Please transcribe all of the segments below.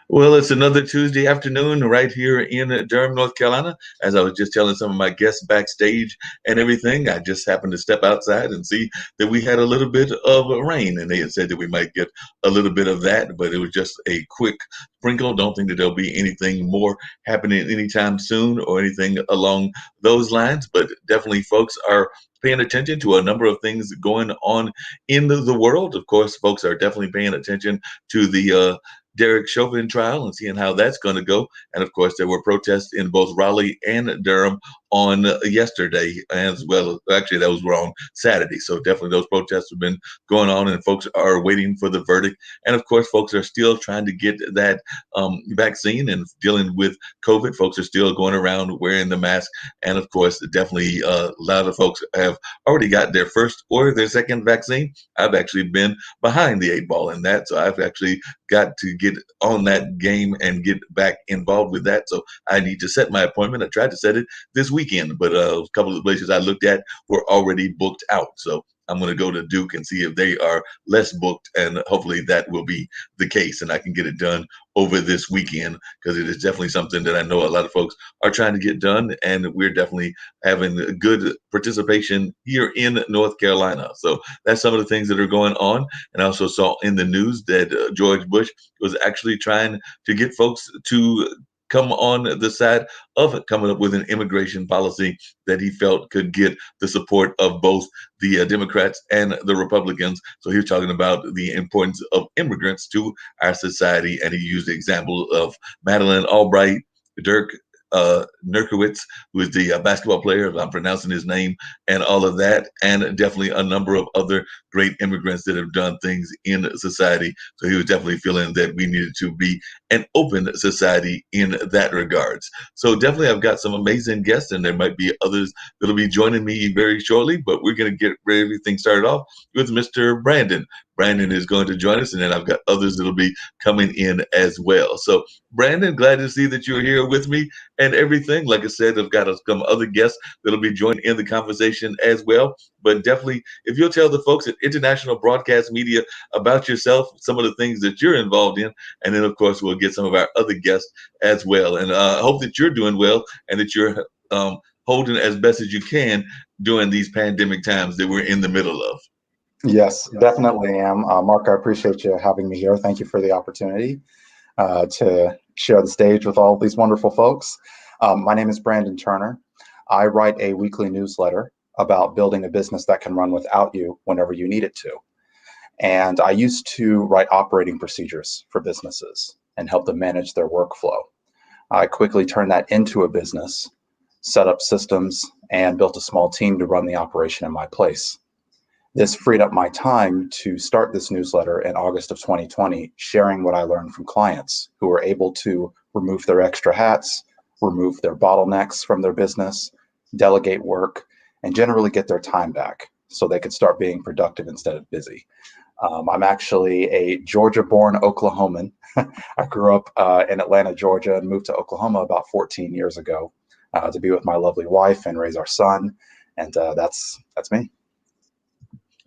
Well, it's another Tuesday afternoon right here in Durham, North Carolina. As I was just telling some of my guests backstage and everything, I just happened to step outside and see that we had a little bit of rain, and they had said that we might get a little bit of that, but it was just a quick sprinkle. Don't think that there'll be anything more happening anytime soon or anything along those lines, but definitely folks are paying attention to a number of things going on in the world. Of course, folks are definitely paying attention to the Derek Chauvin trial and seeing how that's going to go. And of course, there were protests in both Raleigh and Durham on yesterday as well. Actually, that was on Saturday. So definitely those protests have been going on and folks are waiting for the verdict. And of course, folks are still trying to get that vaccine and dealing with COVID. Folks are still going around wearing the mask. And of course, definitely a lot of folks have already got their first or their second vaccine. I've actually been behind the eight ball in that. So I've actually got to get on that game and get back involved with that. So I need to set my appointment. I tried to set it this weekend, but a couple of places I looked at were already booked out. So I'm going to go to Duke and see if they are less booked, and hopefully that will be the case, and I can get it done over this weekend because it is definitely something that I know a lot of folks are trying to get done, and we're definitely having good participation here in North Carolina. So that's some of the things that are going on. And I also saw in the news that George Bush was actually trying to get folks to come on the side of coming up with an immigration policy that he felt could get the support of both the Democrats and the Republicans. So he was talking about the importance of immigrants to our society, and he used the example of Madeleine Albright, Dirk Nurkiewicz, who is the basketball player, if I'm pronouncing his name, and all of that, and definitely a number of other great immigrants that have done things in society. So he was definitely feeling that we needed to be an open society in that regards. So definitely I've got some amazing guests, and there might be others that'll be joining me very shortly, but we're going to get everything started off with Mr. Brandon. Brandon is going to join us, and then I've got others that'll be coming in as well. So, Brandon, glad to see that you're here with me and everything. Like I said, I've got some other guests that'll be joining in the conversation as well. But definitely, if you'll tell the folks at International Broadcast Media about yourself, some of the things that you're involved in, and then, of course, we'll get some of our other guests as well. And I hope that you're doing well and that you're holding as best as you can during these pandemic times that we're in the middle of. Yes, definitely am. Mark, I appreciate you having me here. Thank you for the opportunity to share the stage with all of these wonderful folks. My name is Brandon Turner. I write a weekly newsletter about building a business that can run without you whenever you need it to. And I used to write operating procedures for businesses and help them manage their workflow. I quickly turned that into a business, set up systems, and built a small team to run the operation in my place. This freed up my time to start this newsletter in August of 2020, sharing what I learned from clients who were able to remove their extra hats, remove their bottlenecks from their business, delegate work, and generally get their time back so they could start being productive instead of busy. I'm actually a Georgia-born Oklahoman. I grew up in Atlanta, Georgia, and moved to Oklahoma about 14 years ago to be with my lovely wife and raise our son. And that's me.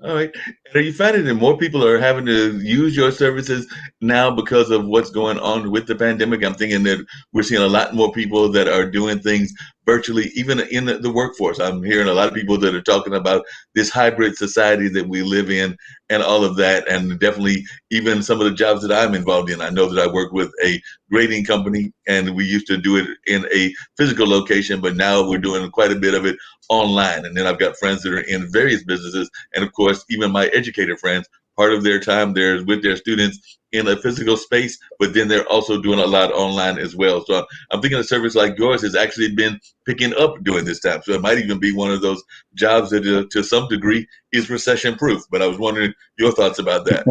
All right. And are you finding that more people are having to use your services now because of what's going on with the pandemic? I'm thinking that we're seeing a lot more people that are doing things virtually, even in the workforce. I'm hearing a lot of people that are talking about this hybrid society that we live in and all of that. And definitely even some of the jobs that I'm involved in. I know that I work with a grading company, and we used to do it in a physical location, but now we're doing quite a bit of it online. And then I've got friends that are in various businesses. And of course, even my educator friends, part of their time there is with their students in a physical space, but then they're also doing a lot online as well. So I'm thinking a service like yours has actually been picking up during this time. So it might even be one of those jobs that to some degree is recession proof. But I was wondering your thoughts about that.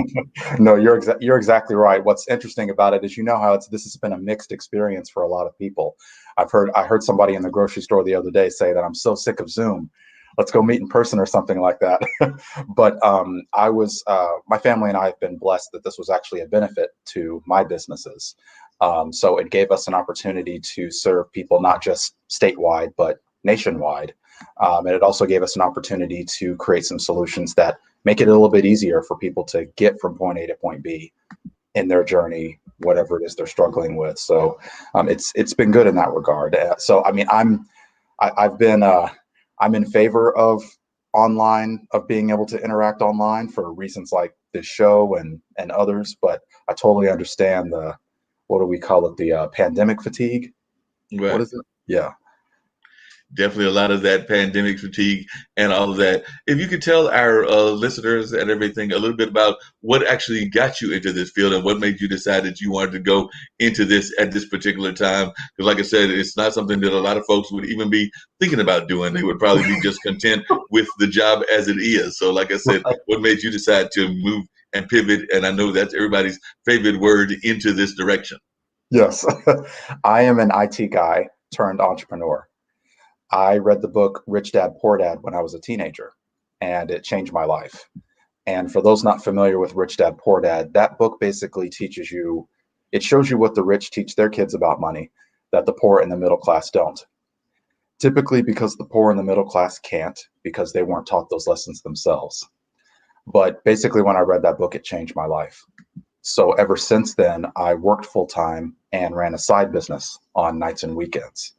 No, you're exactly right. What's interesting about it is, how this has been a mixed experience for a lot of people. I heard somebody in the grocery store the other day say that I'm so sick of Zoom. Let's go meet in person or something like that. But my family and I have been blessed that this was actually a benefit to my businesses. So it gave us an opportunity to serve people not just statewide, but nationwide. And it also gave us an opportunity to create some solutions that make it a little bit easier for people to get from point A to point B. in their journey, whatever it is they're struggling with. So it's been good in that regard. So I mean, I've been I'm in favor of online, of being able to interact online for reasons like this show and others. But I totally understand the, what do we call it, the pandemic fatigue. What Right. is it? Yeah. Definitely a lot of that pandemic fatigue and all of that. If you could tell our listeners and everything a little bit about what actually got you into this field and what made you decide that you wanted to go into this at this particular time. Because, like I said, it's not something that a lot of folks would even be thinking about doing. They would probably be just content with the job as it is. So, like I said, what made you decide to move and pivot? And I know that's everybody's favorite word, into this direction. Yes. I am an IT guy turned entrepreneur. I read the book Rich Dad Poor Dad when I was a teenager, and it changed my life. And for those not familiar with Rich Dad Poor Dad, that book basically teaches you, it shows you what the rich teach their kids about money that the poor and the middle class don't. Typically because the poor and the middle class can't, because they weren't taught those lessons themselves. But basically, when I read that book, it changed my life. So ever since then, I worked full time and ran a side business on nights and weekends.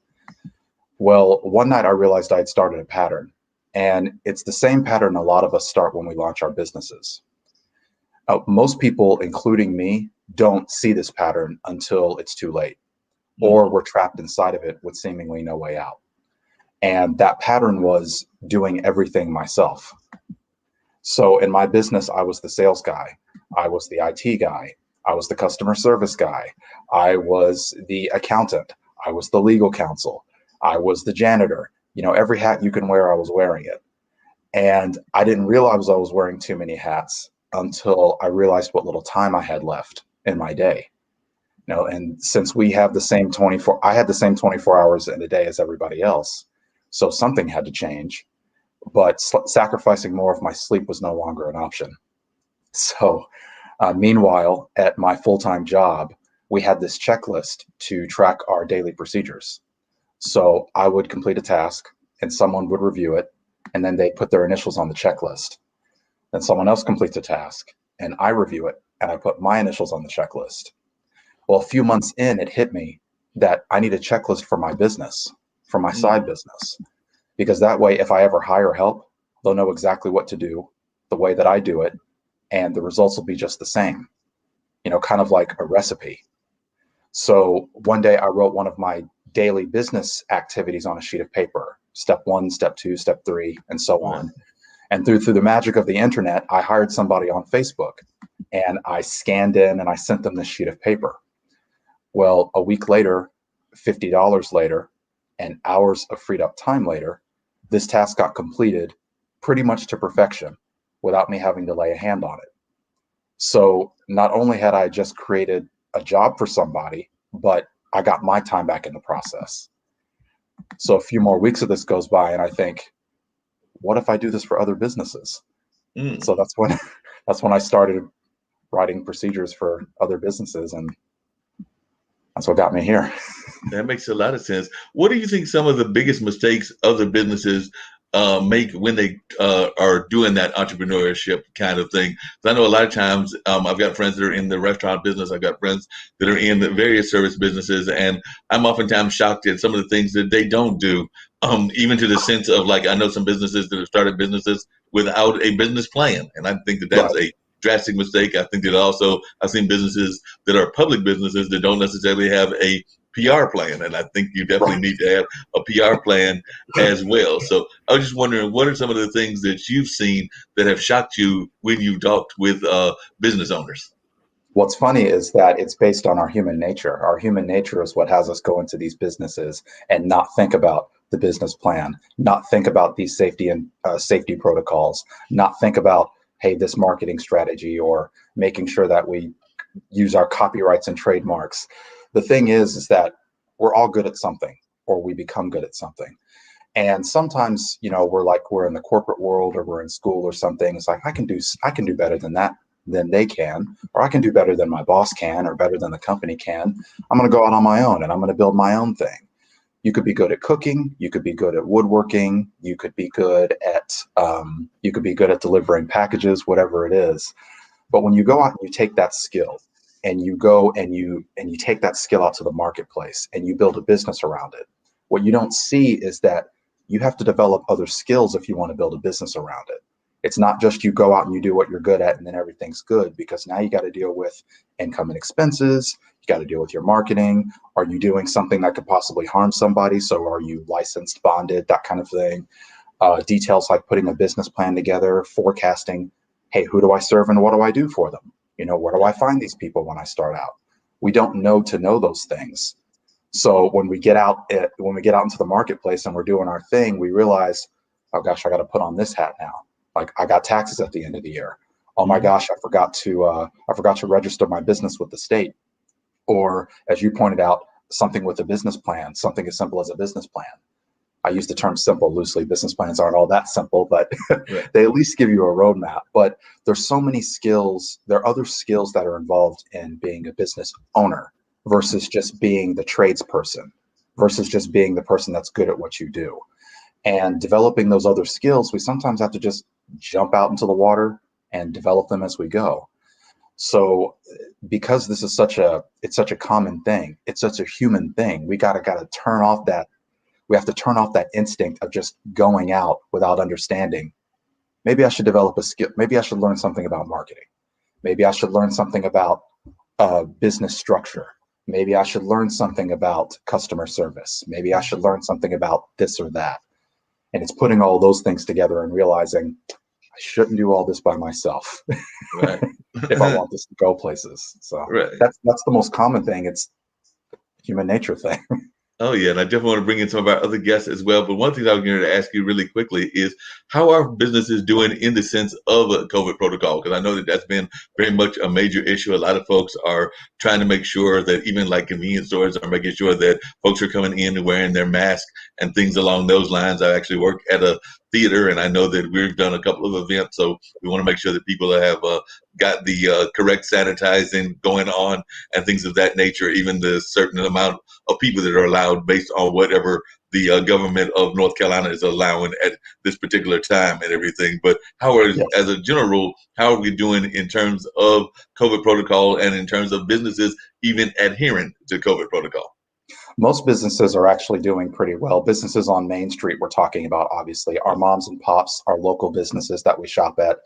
Well, one night I realized I had started a pattern, and it's the same pattern a lot of us start when we launch our businesses. Most people, including me, don't see this pattern until it's too late, Mm. or we're trapped inside of it with seemingly no way out. And that pattern was doing everything myself. So in my business, I was the sales guy, I was the IT guy, I was the customer service guy, I was the accountant, I was the legal counsel, I was the janitor. You know, every hat you can wear, I was wearing it. And I didn't realize I was wearing too many hats until I realized what little time I had left in my day. You know, and since we have the same 24, I had the same 24 hours in a day as everybody else. So something had to change, but sacrificing more of my sleep was no longer an option. So, meanwhile, at my full-time job, we had this checklist to track our daily procedures. So I would complete a task and someone would review it, and then they put their initials on the checklist. Then someone else completes a task and I review it and I put my initials on the checklist. Well, a few months in, it hit me that I need a checklist for my business, for my Mm. side business, because that way, if I ever hire help, they'll know exactly what to do, the way that I do it, and the results will be just the same, you know, kind of like a recipe. So one day I wrote one of my daily business activities on a sheet of paper, step one, step two, step three, and so Right. on. And through the magic of the internet, I hired somebody on Facebook and I scanned in and I sent them this sheet of paper. Well, a week later, $50 later, and hours of freed up time later, this task got completed pretty much to perfection without me having to lay a hand on it. So not only had I just created a job for somebody, but I got my time back in the process. So a few more weeks of this goes by and I think, what if I do this for other businesses? Mm. So that's when that's when I started writing procedures for other businesses, and that's what got me here. That makes a lot of sense. What do you think some of the biggest mistakes other businesses make when they are doing that entrepreneurship kind of thing? 'Cause I know a lot of times I've got friends that are in the restaurant business. I've got friends that are in the various service businesses, and I'm oftentimes shocked at some of the things that they don't do. Even to the sense of, like, I know some businesses that have started businesses without a business plan, and I think that that's Right. a drastic mistake. I think that also I've seen businesses that are public businesses that don't necessarily have a PR plan, and I think you definitely Right. need to have a PR plan as well. So I was just wondering, what are some of the things that you've seen that have shocked you when you talked with business owners? What's funny is that it's based on our human nature. Our human nature is what has us go into these businesses and not think about the business plan, not think about these safety and safety protocols, not think about, hey, this marketing strategy, or making sure that we use our copyrights and trademarks. The thing is that we're all good at something, or we become good at something. And sometimes, you know, we're in the corporate world or we're in school or something. It's like, I can do better than that than they can, or I can do better than my boss can, or better than the company can. I'm going to go out on my own and I'm going to build my own thing. You could be good at cooking, you could be good at woodworking, you could be good at delivering packages, whatever it is. But when you go out and you take that skill and you go and you take that skill out to the marketplace and you build a business around it. What you don't see is that you have to develop other skills if you want to build a business around it. It's not just you go out and you do what you're good at and then everything's good, because now you got to deal with income and expenses. You got to deal with your marketing. Are you doing something that could possibly harm somebody? So are you licensed, bonded, that kind of thing? Details like putting a business plan together, forecasting. Hey, who do I serve and what do I do for them? Where do I find these people when I start out? We don't know to know those things. So when we get out into the marketplace and we're doing our thing, we realize, oh gosh, I got to put on this hat now. Like, I got taxes at the end of the year. Oh my gosh, I forgot to register my business with the state. Or, as you pointed out, something with a business plan, something as simple as a business plan. I use the term simple loosely. Business plans aren't all that simple, but they at least give you a roadmap. But there's so many skills. There are other skills that are involved in being a business owner versus just being the tradesperson, versus just being the person that's good at what you do. And developing those other skills, we sometimes have to just jump out into the water and develop them as we go. So because this is such a common thing, it's such a human thing, we gotta turn off that. We have to turn off that instinct of just going out without understanding. Maybe I should develop a skill. Maybe I should learn something about marketing. Maybe I should learn something about business structure. Maybe I should learn something about customer service. Maybe I should learn something about this or that. And it's putting all those things together and realizing I shouldn't do all this by myself Right. if I want this to go places. So Right. that's the most common thing. It's a human nature thing. Oh yeah, and I definitely want to bring in some of our other guests as well. But one thing I was going to ask you really quickly is how are businesses doing in the sense of a COVID protocol? Because I know that that's been very much a major issue. A lot of folks are trying to make sure that even like convenience stores are making sure that folks are coming in and wearing their mask and things along those lines. I actually work at a theater, and I know that we've done a couple of events, so we want to make sure that people have got the correct sanitizing going on and things of that nature. Even the certain amount of people that are allowed based on whatever the government of North Carolina is allowing at this particular time and everything. But Yes. as a general rule, how are we doing in terms of COVID protocol and in terms of businesses even adhering to COVID protocol? Most businesses are actually doing pretty well. Businesses on Main Street, we're talking about, obviously, our moms and pops, our local businesses that we shop at.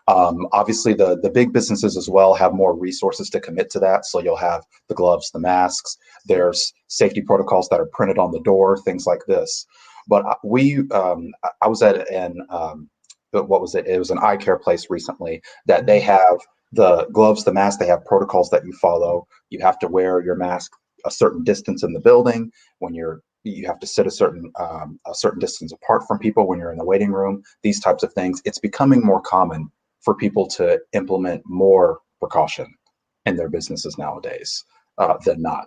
Obviously, the big businesses as well have more resources to commit to that. So you'll have the gloves, the masks, there's safety protocols that are printed on the door, things like this. But I was at what was it? It was an eye care place recently that they have the gloves, the mask, they have protocols that you follow. You have to wear your mask a certain distance in the building. You have to sit a certain distance apart from people when you're in the waiting room. These types of things. It's becoming more common for people to implement more precaution in their businesses nowadays than not.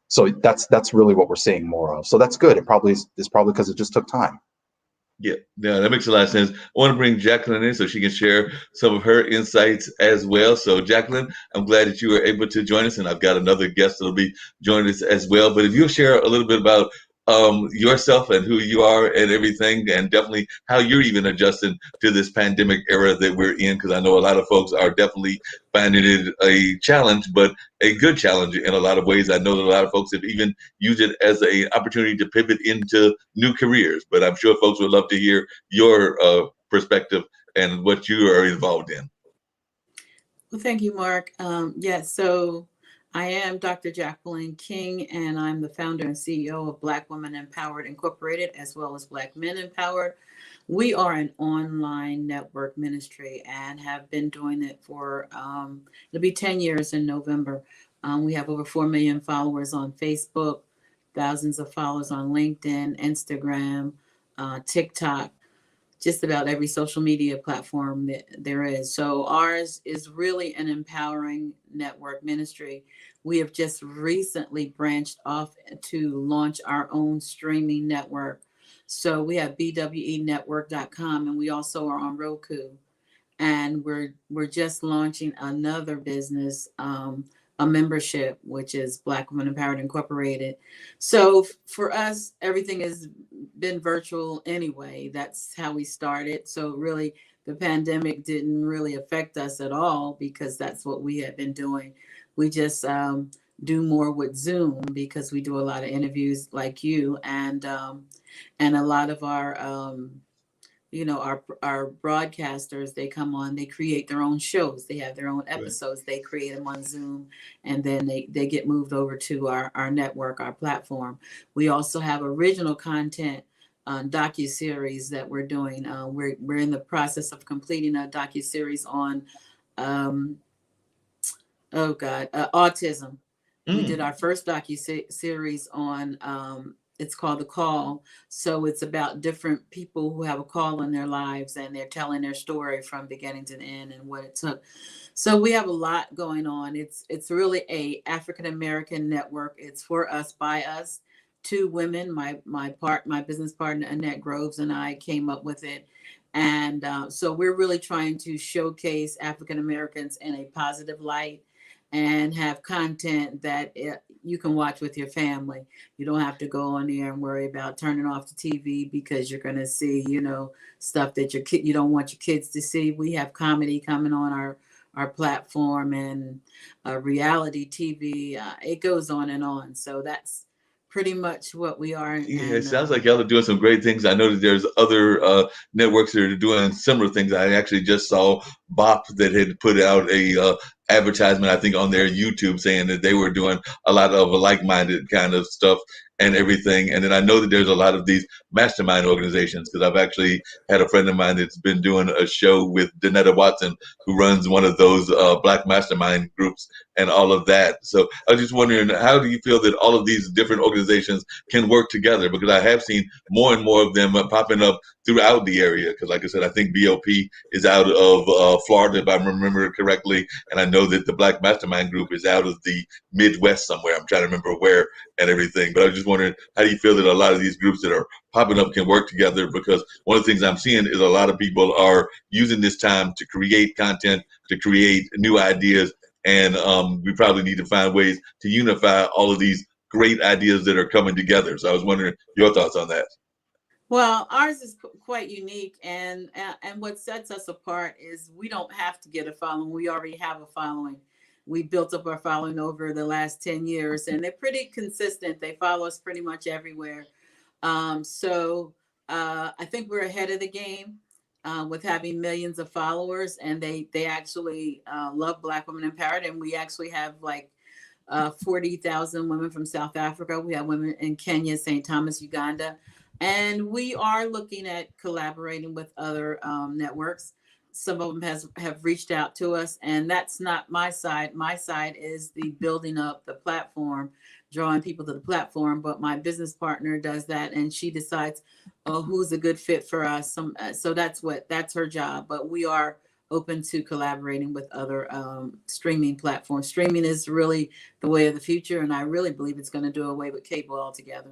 So that's really what we're seeing more of. So that's good. It probably is probably because it just took time. Yeah, yeah, that makes a lot of sense. I want to bring Jacqueline in so she can share some of her insights as well. So, Jacqueline, I'm glad that you were able to join us, and I've got another guest that'll be joining us as well. But if you'll share a little bit about yourself and who you are and everything, and definitely how you're even adjusting to this pandemic era that we're in, because I know a lot of folks are definitely finding it a challenge, but a good challenge in a lot of ways. I know that a lot of folks have even use it as an opportunity to pivot into new careers. But I'm sure folks would love to hear your perspective and what you are involved in. Well, thank you, Mark. Yes, so I am Dr. Jacqueline King, and I'm the founder and CEO of Black Women Empowered Incorporated, as well as Black Men Empowered. We are an online network ministry and have been doing it for, it'll be 10 years in November. We have over 4 million followers on Facebook, thousands of followers on LinkedIn, Instagram, TikTok, just about every social media platform that there is. So ours is really an empowering network ministry. We have just recently branched off to launch our own streaming network. So we have bwenetwork.com, and we also are on Roku. And we're just launching another business, a membership, which is Black Women Empowered Incorporated. So for us, everything has been virtual anyway. That's how we started. So really, the pandemic didn't really affect us at all because that's what we had been doing. We just do more with Zoom because we do a lot of interviews like you, and a lot of our our broadcasters, they come on, they create their own shows, they have their own Right. episodes, they create them on Zoom, and then they get moved over to our network, our platform. We also have original content docu-series that we're doing. We're in the process of completing a docu-series on um, autism. We did Mm. our first series on it's called The Call. So it's about different people who have a call in their lives, and they're telling their story from beginning to end and what it took. So we have a lot going on. It's really a African American network. It's for us, by us. Two women, my business partner Annette Groves and I came up with it. And so we're really trying to showcase African Americans in a positive light and have content that you can watch with your family. You don't have to go on there and worry about turning off the TV because you're going to see, stuff that you don't want your kids to see. We have comedy coming on our platform, and reality TV. It goes on and on. So that's pretty much what we are. Yeah, it And sounds like y'all are doing some great things. I know that there's other networks that are doing similar things. I actually just saw Bop that had put out a advertisement, I think, on their YouTube saying that they were doing a lot of like-minded kind of stuff and everything. And then I know that there's a lot of these mastermind organizations because I've actually had a friend of mine that's been doing a show with Danetta Watson, who runs one of those Black mastermind groups and all of that. So I was just wondering, how do you feel that all of these different organizations can work together? Because I have seen more and more of them popping up throughout the area. Because, like I said, I think BOP is out of Florida, if I remember correctly, and I know that the Black Mastermind Group is out of the Midwest somewhere. I'm trying to remember where and everything. But I was just wondering, how do you feel that a lot of these groups that are popping up can work together? Because one of the things I'm seeing is a lot of people are using this time to create content, to create new ideas, and we probably need to find ways to unify all of these great ideas that are coming together. So I was wondering your thoughts on that. well, ours is quite unique, and what sets us apart is we don't have to get a following. We already have a following. We built up our following over the last 10 years, and they're pretty consistent. They follow us pretty much everywhere. So I think we're ahead of the game with having millions of followers, and they actually love Black Women Empowered, and we actually have like 40,000 women from South Africa. We have women in Kenya, St. Thomas, Uganda. And we are looking at collaborating with other networks. Some of them have reached out to us, and that's not my side. My side is the building up the platform, drawing people to the platform. But my business partner does that, and she decides, oh, who's a good fit for us. So that's her job. But we are open to collaborating with other streaming platforms. Streaming is really the way of the future, and I really believe it's going to do away with cable altogether.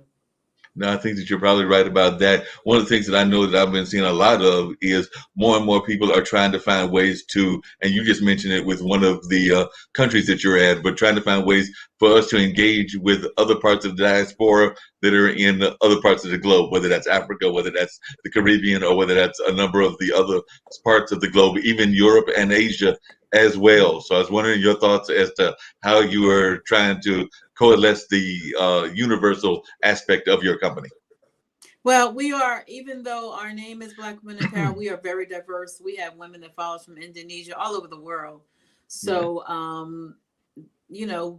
No, I think that you're probably right about that. One of the things that I know that I've been seeing a lot of is more and more people are trying to find ways to, and you just mentioned it with one of the countries that you're at, but trying to find ways for us to engage with other parts of the diaspora that are in other parts of the globe, whether that's Africa, whether that's the Caribbean, or whether that's a number of the other parts of the globe, even Europe and Asia as well. So I was wondering your thoughts as to how you are trying to coalesce the universal aspect of your company. Well, we are, even though our name is Black Women in Power, we are very diverse. We have women that follow us from Indonesia, all over the world. Yeah. So,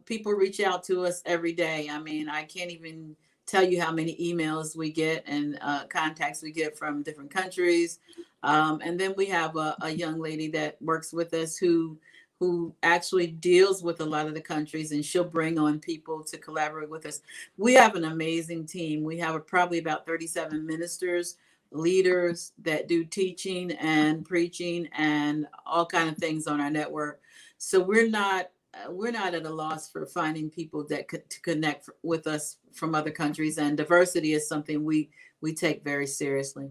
people reach out to us every day. I mean, I can't even tell you how many emails we get and contacts we get from different countries. And then we have a young lady that works with us who actually deals with a lot of the countries, and she'll bring on people to collaborate with us. We have an amazing team. We have probably about 37 ministers, leaders that do teaching and preaching and all kind of things on our network. So we're not at a loss for finding people that could to connect with us from other countries, and diversity is something we take very seriously.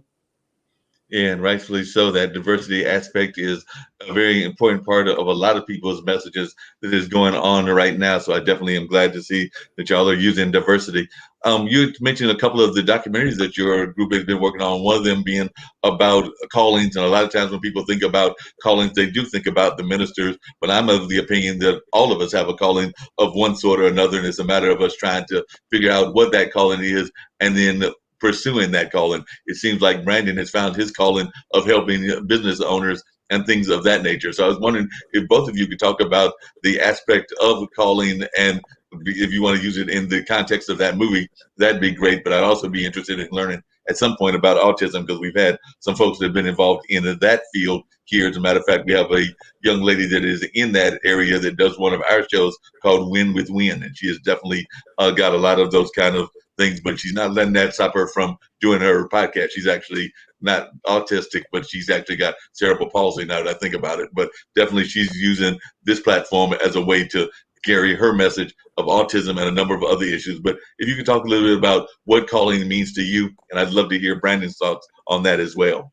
And rightfully so. That diversity aspect is a very important part of a lot of people's messages that is going on right now. So I definitely am glad to see that y'all are using diversity. You mentioned a couple of the documentaries that your group has been working on. One of them being about callings, and a lot of times when people think about callings, they do think about the ministers. But I'm of the opinion that all of us have a calling of one sort or another, and it's a matter of us trying to figure out what that calling is, and then pursuing that calling. It seems like Brandon has found his calling of helping business owners and things of that nature. So I was wondering if both of you could talk about the aspect of calling, and if you want to use it in the context of that movie, that'd be great. But I'd also be interested in learning at some point about autism, because we've had some folks that have been involved in that field here. As a matter of fact, we have a young lady that is in that area that does one of our shows called Win with Win, and she has definitely got a lot of those kind of things, but she's not letting that stop her from doing her podcast. She's actually not autistic, but she's actually got cerebral palsy now that I think about it. But definitely she's using this platform as a way to carry her message of autism and a number of other issues. But if you could talk a little bit about what calling means to you, and I'd love to hear Brandon's thoughts on that as well.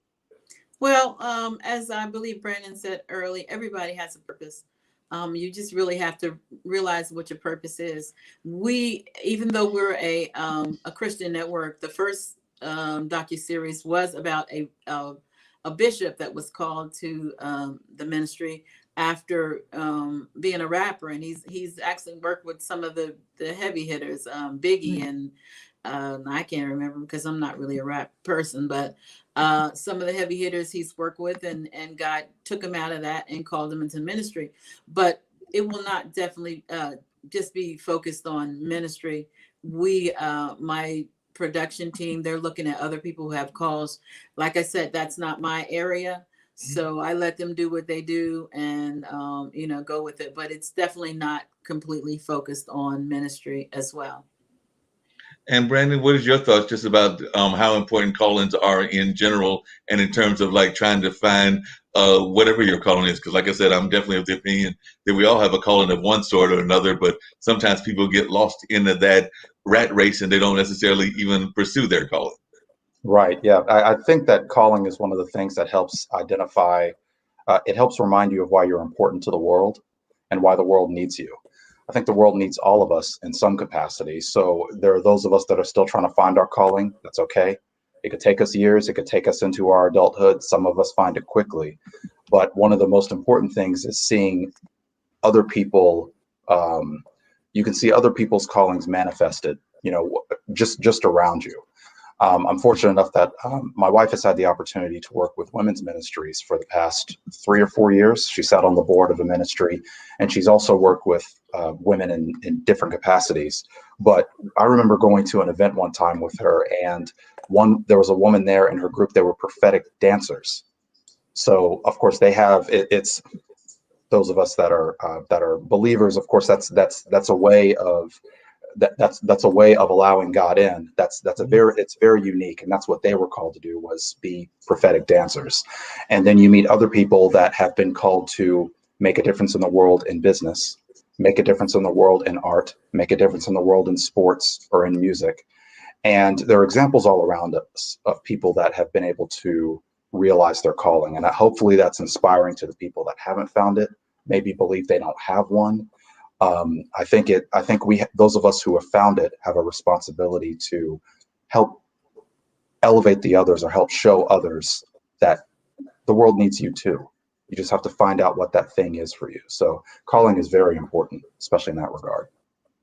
Well, as I believe Brandon said early, everybody has a purpose. You just really have to realize what your purpose is. We, even though we're a Christian network, the first docuseries was about a bishop that was called to the ministry after being a rapper, and he's actually worked with some of the heavy hitters, Biggie and I can't remember because I'm not really a rap person, but some of the heavy hitters he's worked with, and God took him out of that and called him into ministry. But it will not definitely just be focused on ministry. We, my production team, they're looking at other people who have calls. Like I said, that's not my area. So I let them do what they do and, go with it. But it's definitely not completely focused on ministry as well. And Brandon, what is your thoughts just about how important call-ins are in general, and in terms of like trying to find whatever your calling is? Because, like I said, I'm definitely of the opinion that we all have a calling of one sort or another, but sometimes people get lost into that rat race and they don't necessarily even pursue their calling. Right. Yeah. I think that calling is one of the things that helps identify, it helps remind you of why you're important to the world and why the world needs you. I think the world needs all of us in some capacity. So there are those of us that are still trying to find our calling. That's okay. It could take us years. It could take us into our adulthood. Some of us find it quickly. But one of the most important things is seeing other people. You can see other people's callings manifested, just around you. I'm fortunate enough that my wife has had the opportunity to work with women's ministries for the past 3 or 4 years. She sat on the board of a ministry, and she's also worked with women in different capacities. But I remember going to an event one time with her, and there was a woman there in her group. They were prophetic dancers. So of course they have it's those of us that are believers. Of course, that's a way of that's a way of allowing God in. It's very unique, and that's what they were called to do, was be prophetic dancers. And then you meet other people that have been called to make a difference in the world in business, make a difference in the world in art, make a difference in the world in sports or in music. And there are examples all around us of people that have been able to realize their calling, and hopefully that's inspiring to the people that haven't found it, maybe believe they don't have one. I think those of us who have found it have a responsibility to help elevate the others, or help show others that the world needs you too. You just have to find out what that thing is for you. So calling is very important, especially in that regard.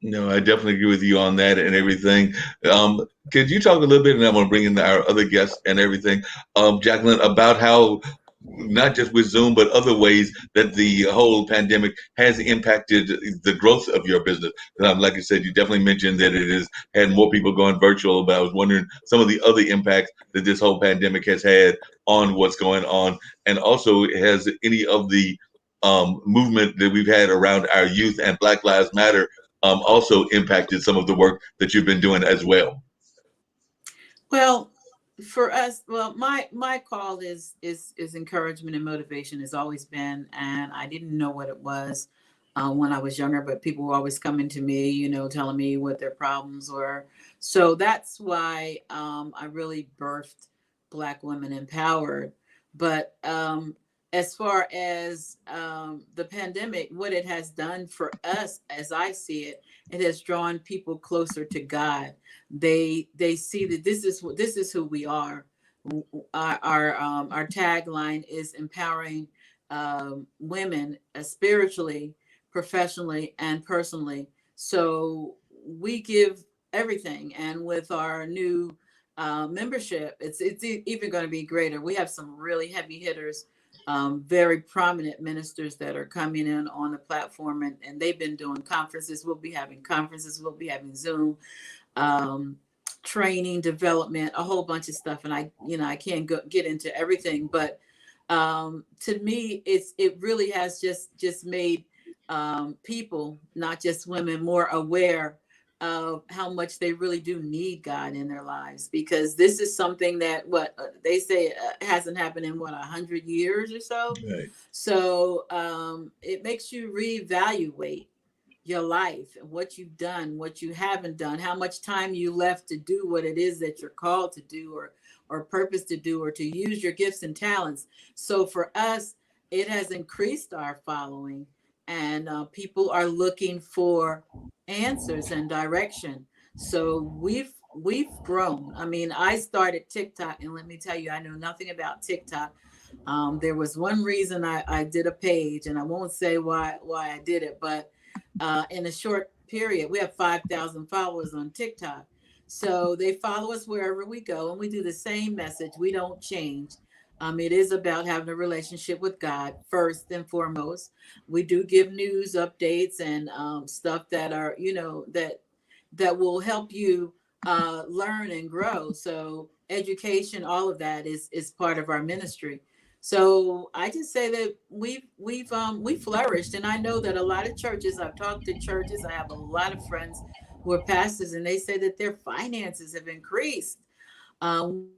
No, I definitely agree with you on that and everything. Could you talk a little bit, and I'm going to bring in our other guests and everything, Jacqueline, about how not just with Zoom, but other ways that the whole pandemic has impacted the growth of your business? Like I said, you definitely mentioned that it has had more people going virtual, but I was wondering some of the other impacts that this whole pandemic has had on what's going on, and also has any of the movement that we've had around our youth and Black Lives Matter also impacted some of the work that you've been doing as well? Well, for us, well, my call is encouragement and motivation, has always been, and I didn't know what it was when I was younger, but people were always coming to me, telling me what their problems were. So that's why I really birthed Black Women Empowered. But as far as the pandemic, what it has done for us, as I see it, it has drawn people closer to God. They see that this is who we are. Our tagline is empowering women spiritually, professionally, and personally. So we give everything, and with our new membership, it's even going to be greater. We have some really heavy hitters, very prominent ministers that are coming in on the platform, and they've been doing conferences. We'll be having conferences. We'll be having Zoom training, development, a whole bunch of stuff. And I can't get into everything, but to me, it really has just made people, not just women, more aware of how much they really do need God in their lives, because this is something that they say hasn't happened in 100 years or so. Right. So it makes you reevaluate your life and what you've done, what you haven't done, how much time you left to do what it is that you're called to do, or purpose to do, or to use your gifts and talents. So for us, it has increased our following, and people are looking for answers and direction. So we've grown. I mean, I started TikTok, and let me tell you, I knew nothing about TikTok. There was one reason I did a page, and I won't say why I did it, but in a short period, we have 5,000 followers on TikTok. So they follow us wherever we go, and we do the same message. We don't change. It is about having a relationship with God first and foremost. We do give news updates and stuff that are, that will help you learn and grow. So education, all of that is part of our ministry. So I just say that we flourished, and I know that a lot of churches. I've talked to churches. I have a lot of friends who are pastors, and they say that their finances have increased. Um,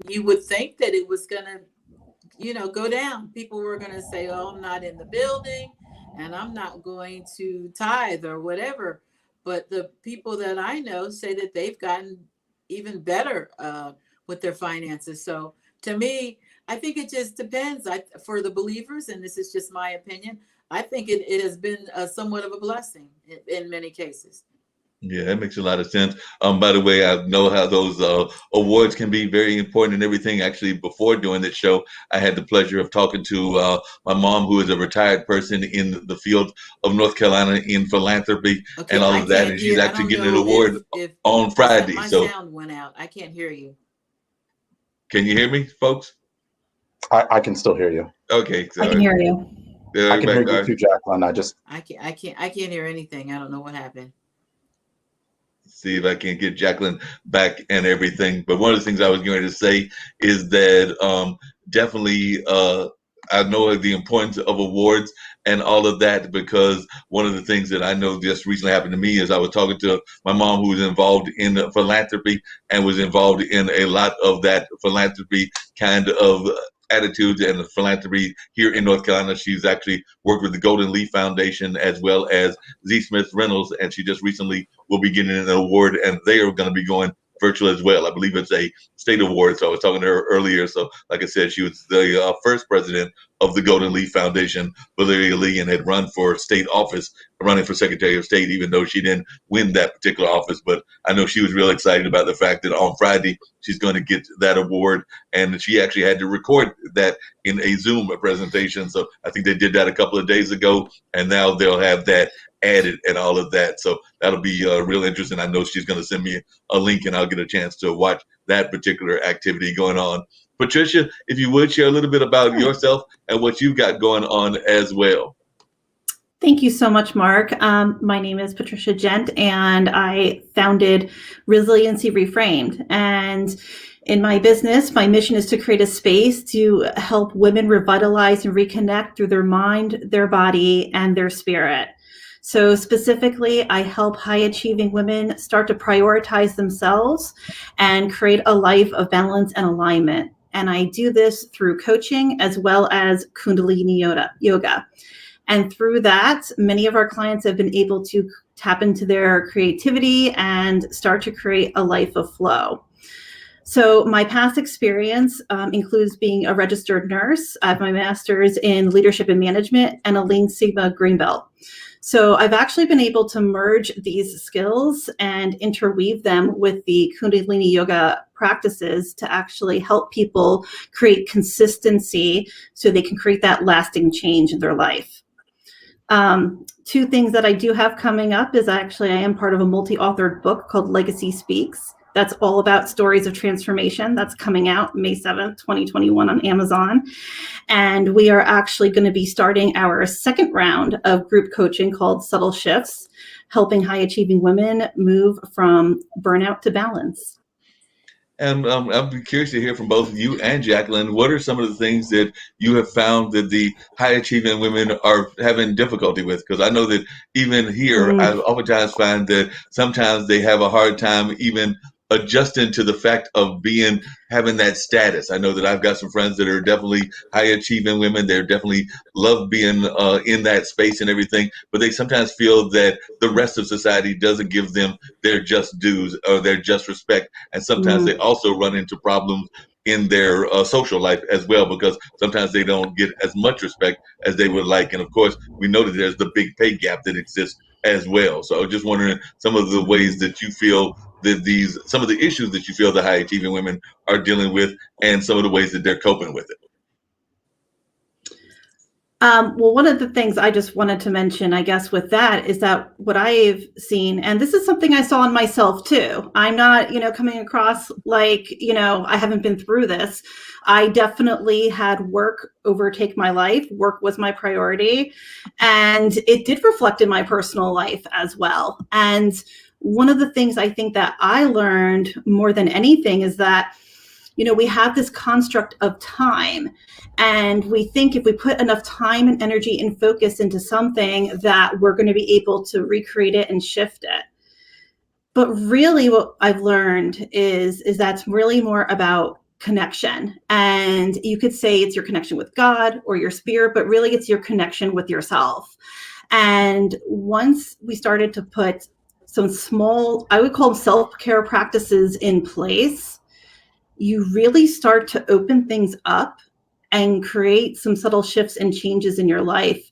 you would think that it was gonna, go down. People were gonna say, "Oh, I'm not in the building, and I'm not going to tithe or whatever." But the people that I know say that they've gotten even better with their finances. So to me, I think it just depends. For the believers, and this is just my opinion, I think it has been somewhat of a blessing in many cases. Yeah, that makes a lot of sense. By the way, I know how those awards can be very important and everything. Actually, before doing this show, I had the pleasure of talking to my mom, who is a retired person in the field of North Carolina in philanthropy Okay, and all I of that, can't and she's hear. I actually don't getting an know award if on Friday. my So, sound went out. I can't hear you. can you hear me, folks? I can still hear you. Okay, I can sorry. hear you. I You can hear back, you guys. too, Jacqueline. I can't hear anything. I don't know what happened. See if I can get Jacqueline back and everything. But one of the things I was going to say is that definitely I know the importance of awards and all of that, because one of the things that I know just recently happened to me is I was talking to my mom, who was involved in philanthropy and was involved in a lot of that philanthropy kind of attitudes and philanthropy here in North Carolina. She's actually worked with the Golden Leaf Foundation as well as Z. Smith Reynolds, and she just recently will be getting an award, and they are going to be going virtual as well. I believe it's a state award. So I was talking to her earlier. So, like I said, she was the first president of the Golden Leaf Foundation, Valeria Lee, and had run for state office, running for Secretary of State, even though she didn't win that particular office. But I know she was real excited about the fact that on Friday she's going to get that award, and she actually had to record that in a Zoom presentation. So I think they did that a couple of days ago, and now they'll have that added and all of that. So that'll be real interesting. I know she's going to send me a link, and I'll get a chance to watch that particular activity going on. Patricia, if you would share a little bit about yourself and what you've got going on as well. Thank you so much, Mark. My name is Patricia Gent, and I founded Resiliency Reframed. And in my business, my mission is to create a space to help women revitalize and reconnect through their mind, their body, and their spirit. So specifically, I help high-achieving women start to prioritize themselves and create a life of balance and alignment. And I do this through coaching as well as Kundalini yoga. And through that, many of our clients have been able to tap into their creativity and start to create a life of flow. So my past experience includes being a registered nurse. I have my master's in leadership and management and a Lean Sigma Green Belt. So I've actually been able to merge these skills and interweave them with the Kundalini yoga practices to actually help people create consistency so they can create that lasting change in their life. Two things that I do have coming up is actually I am part of a multi-authored book called Legacy Speaks. That's all about stories of transformation. That's coming out May 7th, 2021 on Amazon. And we are actually going to be starting our second round of group coaching called Subtle Shifts, helping high achieving women move from burnout to balance. And I'd be curious to hear from both you and Jacqueline. What are some of the things that you have found that the high achieving women are having difficulty with? Because I know that even here, I oftentimes find that sometimes they have a hard time even adjusting to the fact of having that status. I know that I've got some friends that are definitely high achieving women. They're definitely love being in that space and everything, but they sometimes feel that the rest of society doesn't give them their just dues or their just respect. And sometimes they also run into problems in their social life as well, because sometimes they don't get as much respect as they would like. And of course, we know that there's the big pay gap that exists as well. So just wondering some of the ways that you feel that some of the issues that you feel the high achieving women are dealing with, and some of the ways that they're coping with it. Well, one of the things I just wanted to mention, I guess, with that is that what I've seen, and this is something I saw in myself too. I'm not, coming across like, I haven't been through this. I definitely had work overtake my life. Work was my priority, and it did reflect in my personal life as well. And one of the things I think that I learned more than anything is that, we have this construct of time, and we think if we put enough time and energy and focus into something that we're going to be able to recreate it and shift it. But really what I've learned is that's really more about connection. And you could say it's your connection with God or your spirit, but really it's your connection with yourself. And once we started to put some small, I would call them self-care practices in place, you really start to open things up and create some subtle shifts and changes in your life.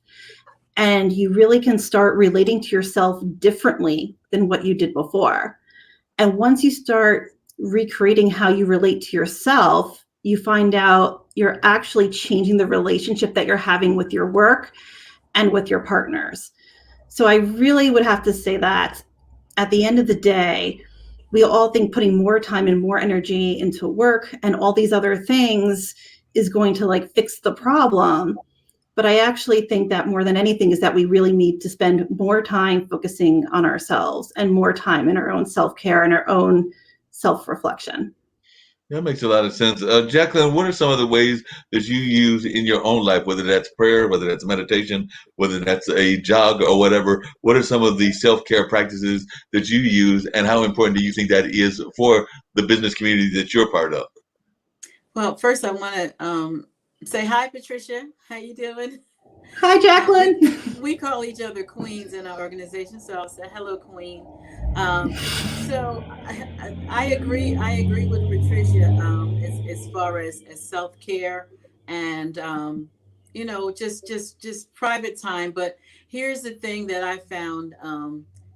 And you really can start relating to yourself differently than what you did before. And once you start recreating how you relate to yourself, you find out you're actually changing the relationship that you're having with your work and with your partners. So I really would have to say that at the end of the day, we all think putting more time and more energy into work and all these other things is going to fix the problem. But I actually think that more than anything is that we really need to spend more time focusing on ourselves and more time in our own self-care and our own self-reflection. That makes a lot of sense. Jacqueline, what are some of the ways that you use in your own life, whether that's prayer, whether that's meditation, whether that's a jog or whatever? What are some of the self-care practices that you use, and how important do you think that is for the business community that you're part of? Well, first I want to say hi, Patricia. How you doing? Hi, Jacqueline. We call each other queens in our organization, so I'll say hello, queen. So I agree. I agree with Patricia as far as self-care and just private time. But here's the thing that I found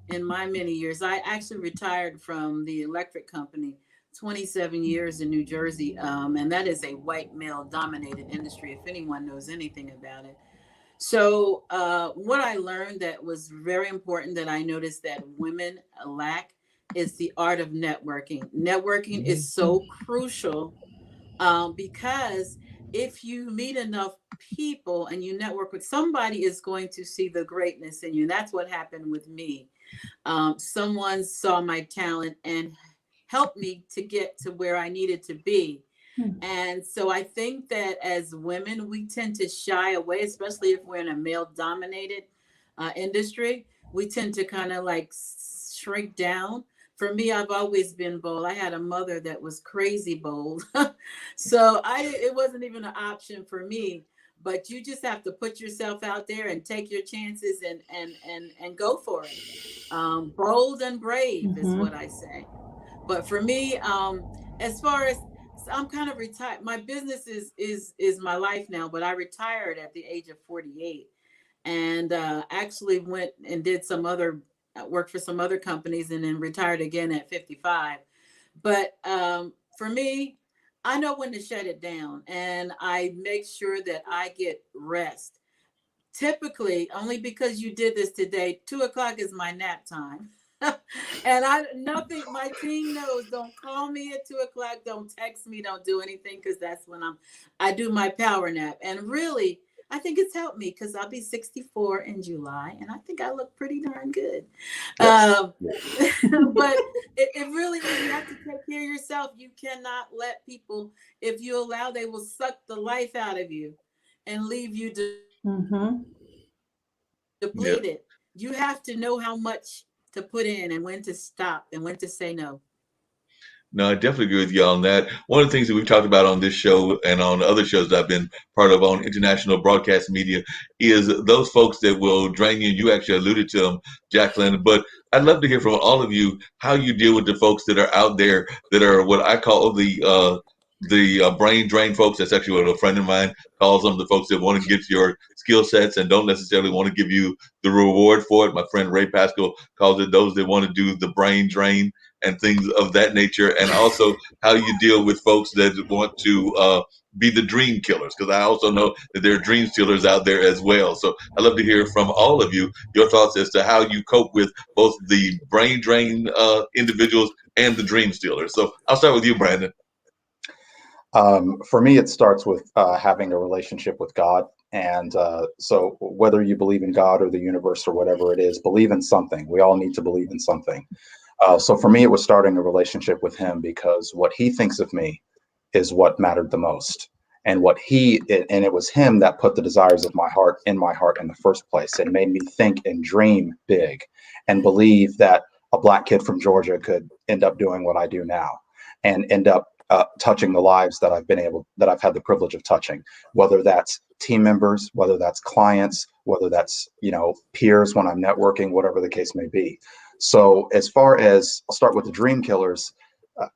in my many years. I actually retired from the electric company 27 years in New Jersey, and that is a white male dominated industry, if anyone knows anything about it. So what I learned that was very important that I noticed that women lack is the art of networking. Networking is so crucial because if you meet enough people and you network with somebody, is going to see the greatness in you. And that's what happened with me. Someone saw my talent and helped me to get to where I needed to be. And so I think that as women, we tend to shy away, especially if we're in a male dominated industry. We tend to kind of shrink down. For me, I've always been bold. I had a mother that was crazy bold. So it wasn't even an option for me. But you just have to put yourself out there and take your chances and go for it. Bold and brave is what I say. But for me, as far as, so I'm kind of retired. My business is my life now, but I retired at the age of 48, and actually went and did some other work for some other companies, and then retired again at 55. But for me, I know when to shut it down, and I make sure that I get rest. Typically, only because you did this today, 2 o'clock is my nap time. And I nothing, my team knows, don't call me at 2 o'clock, don't text me, don't do anything, because that's when I do my power nap. And really, I think it's helped me because I'll be 64 in July, and I think I look pretty darn good. Yes. Um, but it really is, you have to take care of yourself. You cannot let people, if you allow, they will suck the life out of you and leave you Mm-hmm. Yeah. depleted. You have to know how much to put in and when to stop and when to say no. No, I definitely agree with you on that. One of the things that we've talked about on this show and on other shows that I've been part of on international broadcast media is those folks that will drain you. You actually alluded to them, Jacqueline, but I'd love to hear from all of you how you deal with the folks that are out there that are what I call the brain drain folks. That's actually what a friend of mine calls them, the folks that want to get your skill sets and don't necessarily want to give you the reward for it. My friend Ray Pascal calls it those that want to do the brain drain and things of that nature, and also how you deal with folks that want to be the dream killers, because I also know that there are dream stealers out there as well. So I'd love to hear from all of you your thoughts as to how you cope with both the brain drain individuals and the dream stealers. So I'll start with you, Brandon. For me, it starts with having a relationship with God. And so, whether you believe in God or the universe or whatever it is, believe in something. We all need to believe in something. So, for me, it was starting a relationship with Him, because what He thinks of me is what mattered the most. And and it was Him that put the desires of my heart in the first place, and made me think and dream big and believe that a Black kid from Georgia could end up doing what I do now and end up touching the lives that I've had the privilege of touching, whether that's team members, whether that's clients, whether that's, peers when I'm networking, whatever the case may be. So as far as, I'll start with the dream killers. uh,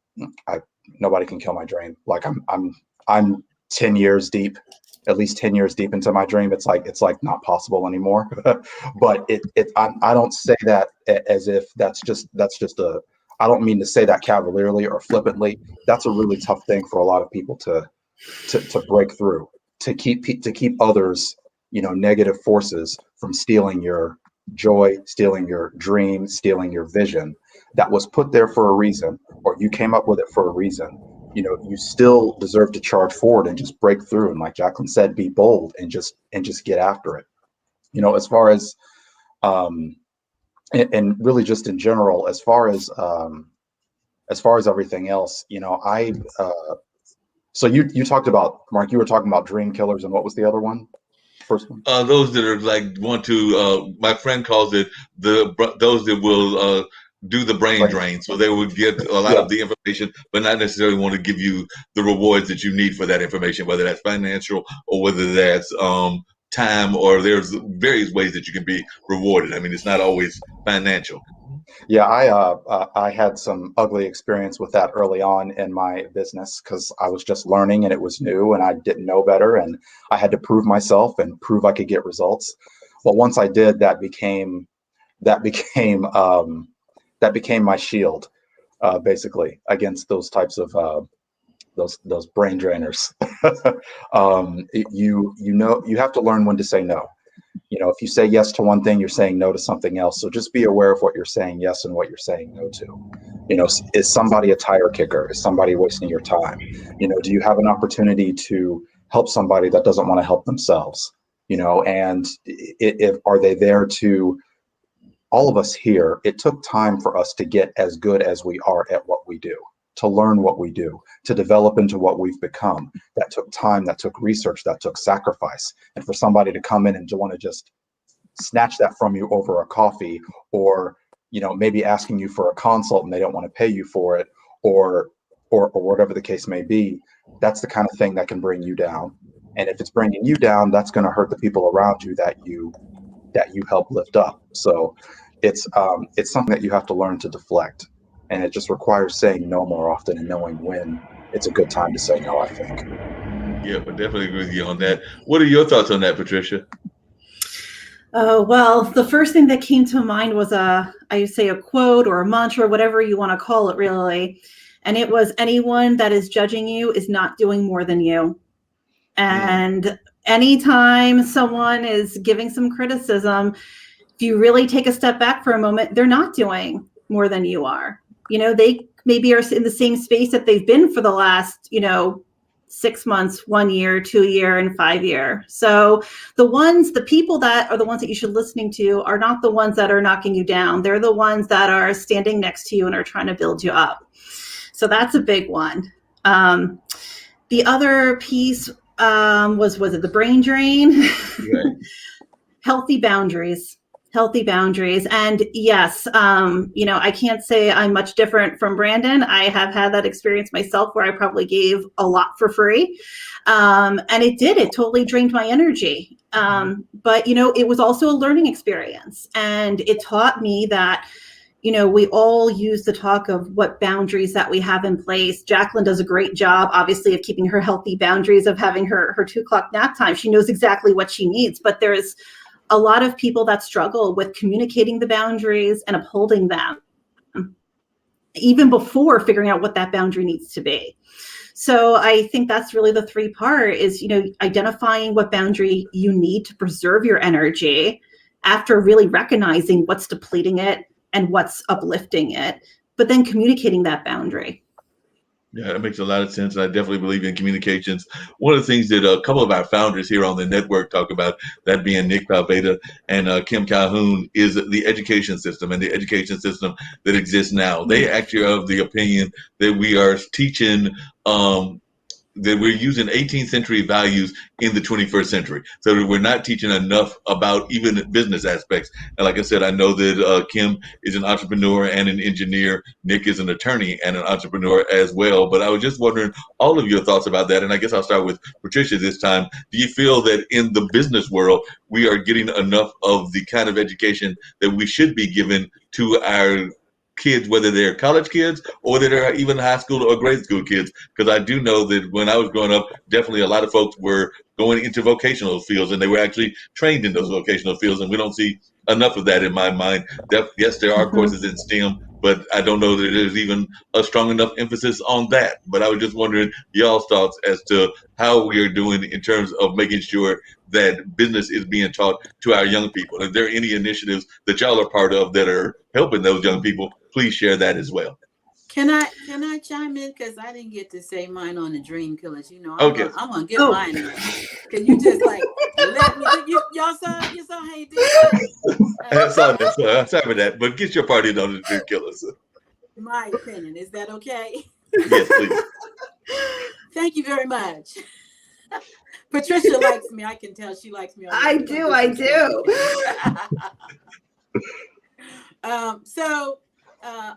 I, Nobody can kill my dream. Like I'm 10 years deep, at least 10 years deep into my dream. It's like not possible anymore. But I don't say that as if that's just a, I don't mean to say that cavalierly or flippantly. That's a really tough thing for a lot of people to break through, to keep others, negative forces from stealing your joy, stealing your dream, stealing your vision that was put there for a reason, or you came up with it for a reason. You still deserve to charge forward and just break through. And like Jacqueline said, be bold and just get after it. As far as um, and really just in general, as far as everything else, I so you talked about, Mark, you were talking about dream killers, and what was the other one? First one? Those that are like want to, my friend calls it those that will do the brain Brain. drain. So they will get a lot Yeah. of the information, but not necessarily want to give you the rewards that you need for that information, whether that's financial or whether that's time, or there's various ways that you can be rewarded. I mean, it's not always financial. Yeah, I had some ugly experience with that early on in my business, because I was just learning and it was new and I didn't know better, and I had to prove myself and prove I could get results. Well, once I did, that became that became my shield, basically, against those types of those brain drainers. You have to learn when to say no. If you say yes to one thing, you're saying no to something else. So just be aware of what you're saying yes and what you're saying no to. Is somebody a tire kicker? Is somebody wasting your time? Do you have an opportunity to help somebody that doesn't want to help themselves? And if are they there to, all of us here, it took time for us to get as good as we are at what we do, to learn what we do, to develop into what we've become. That took time, that took research, that took sacrifice. And for somebody to come in and to want to just snatch that from you over a coffee, or maybe asking you for a consult and they don't want to pay you for it, or whatever the case may be, that's the kind of thing that can bring you down. And if it's bringing you down, that's going to hurt the people around you that you help lift up. So it's something that you have to learn to deflect. And it just requires saying no more often and knowing when it's a good time to say no, I think. Yeah, but definitely agree with you on that. What are your thoughts on that, Patricia? Oh, well, the first thing that came to mind was I say a quote or a mantra, whatever you want to call it, really. And it was, anyone that is judging you is not doing more than you. And anytime someone is giving some criticism, if you really take a step back for a moment, they're not doing more than you are. They maybe are in the same space that they've been for the last, 6 months, 1 year, 2 year, and 5 year. So the people that are the ones that you should listening to are not the ones that are knocking you down. They're the ones that are standing next to you and are trying to build you up. So that's a big one. The other piece was it the brain drain? Right. Healthy boundaries. And yes, I can't say I'm much different from Brandon. I have had that experience myself where I probably gave a lot for free. And it totally drained my energy. But, it was also a learning experience. And it taught me that, we all use the talk of what boundaries that we have in place. Jacqueline does a great job, obviously, of keeping her healthy boundaries, of having her 2:00 nap time. She knows exactly what she needs, but there's a lot of people that struggle with communicating the boundaries and upholding them, even before figuring out what that boundary needs to be. So I think that's really the 3 part is, identifying what boundary you need to preserve your energy after really recognizing what's depleting it and what's uplifting it, but then communicating that boundary. Yeah, that makes a lot of sense. I definitely believe in communications. One of the things that a couple of our founders here on the network talk about, that being Nick Palveda and Kim Calhoun, is the education system and the education system that exists now. They actually are of the opinion that we are teaching that we're using 18th century values in the 21st century. So that we're not teaching enough about even business aspects. And like I said, I know that Kim is an entrepreneur and an engineer. Nick is an attorney and an entrepreneur as well. But I was just wondering all of your thoughts about that. And I guess I'll start with Patricia this time. Do you feel that in the business world, we are getting enough of the kind of education that we should be given to our kids, whether they're college kids or that are even high school or grade school kids? Because I do know that when I was growing up, definitely a lot of folks were going into vocational fields and they were actually trained in those vocational fields. And we don't see enough of that in my mind. Yes, there are courses in STEM, but I don't know that there's even a strong enough emphasis on that. But I was just wondering y'all's thoughts as to how we are doing in terms of making sure that business is being taught to our young people. If there are any initiatives that y'all are part of that are helping those young people, please share that as well. Can I chime in, because I didn't get to say mine on the Dream Killers. I'm gonna get mine in. Cause you just like let me. Y'all saw how you did that. Sorry for that, but get your part in on the Dream Killers. My opinion, is that okay? Yes, please. Thank you very much. Patricia likes me. I can tell she likes me. I do.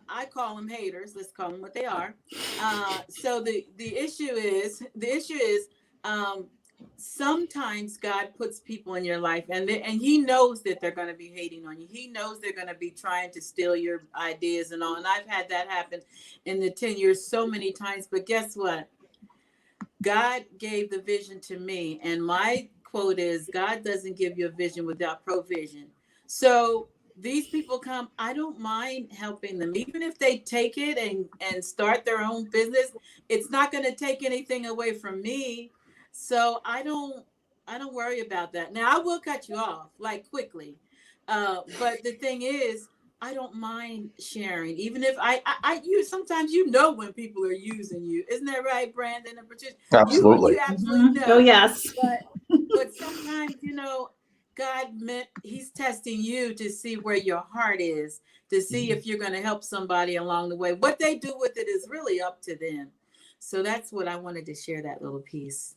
I call them haters. Let's call them what they are. So the issue is sometimes God puts people in your life and he knows that they're going to be hating on you. He knows they're going to be trying to steal your ideas and all. And I've had that happen in the 10 years so many times. But guess what? God gave the vision to me. And my quote is, God doesn't give you a vision without provision. So these people come, I don't mind helping them. Even if they take it and start their own business, it's not going to take anything away from me. So I don't worry about that. Now I will cut you off like quickly. But the thing is, I don't mind sharing, even if you sometimes when people are using you. Isn't that right, Brandon and Patricia? Absolutely. You absolutely know. Oh, yes. But sometimes, God he's testing you to see where your heart is, to see if you're going to help somebody along the way. What they do with it is really up to them. So that's what I wanted to share, that little piece.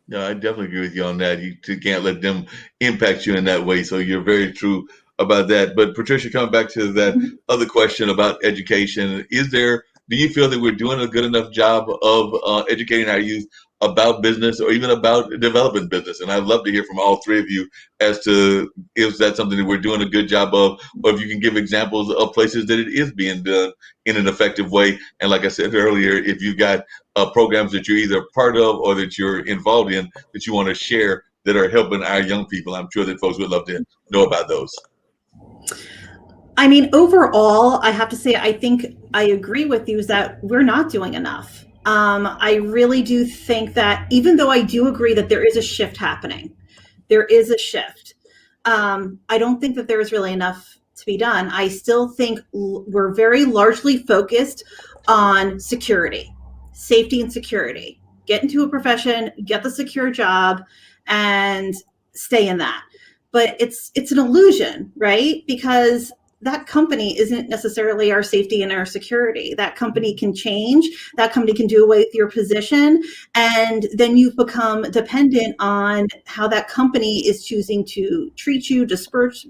Yeah, I definitely agree with you on that. You can't let them impact you in that way. So you're very true about that. But Patricia, coming back to that other question about education, do you feel that we're doing a good enough job of educating our youth about business or even about developing business. And I'd love to hear from all three of you as to if that's something that we're doing a good job of, or if you can give examples of places that it is being done in an effective way. And like I said earlier, if you've got programs that you're either part of or that you're involved in that you want to share that are helping our young people, I'm sure that folks would love to know about those. I mean, overall, I have to say, I think I agree with you is that we're not doing enough. I really do think that even though I do agree that there is a shift happening, there is a shift. I don't think that there is really enough to be done. I still think we're very largely focused on security, safety and security. Get into a profession, get the secure job, and stay in that. But it's an illusion, right? Because that company isn't necessarily our safety and our security. That company can change. That company can do away with your position. And then you've become dependent on how that company is choosing to treat you, disperse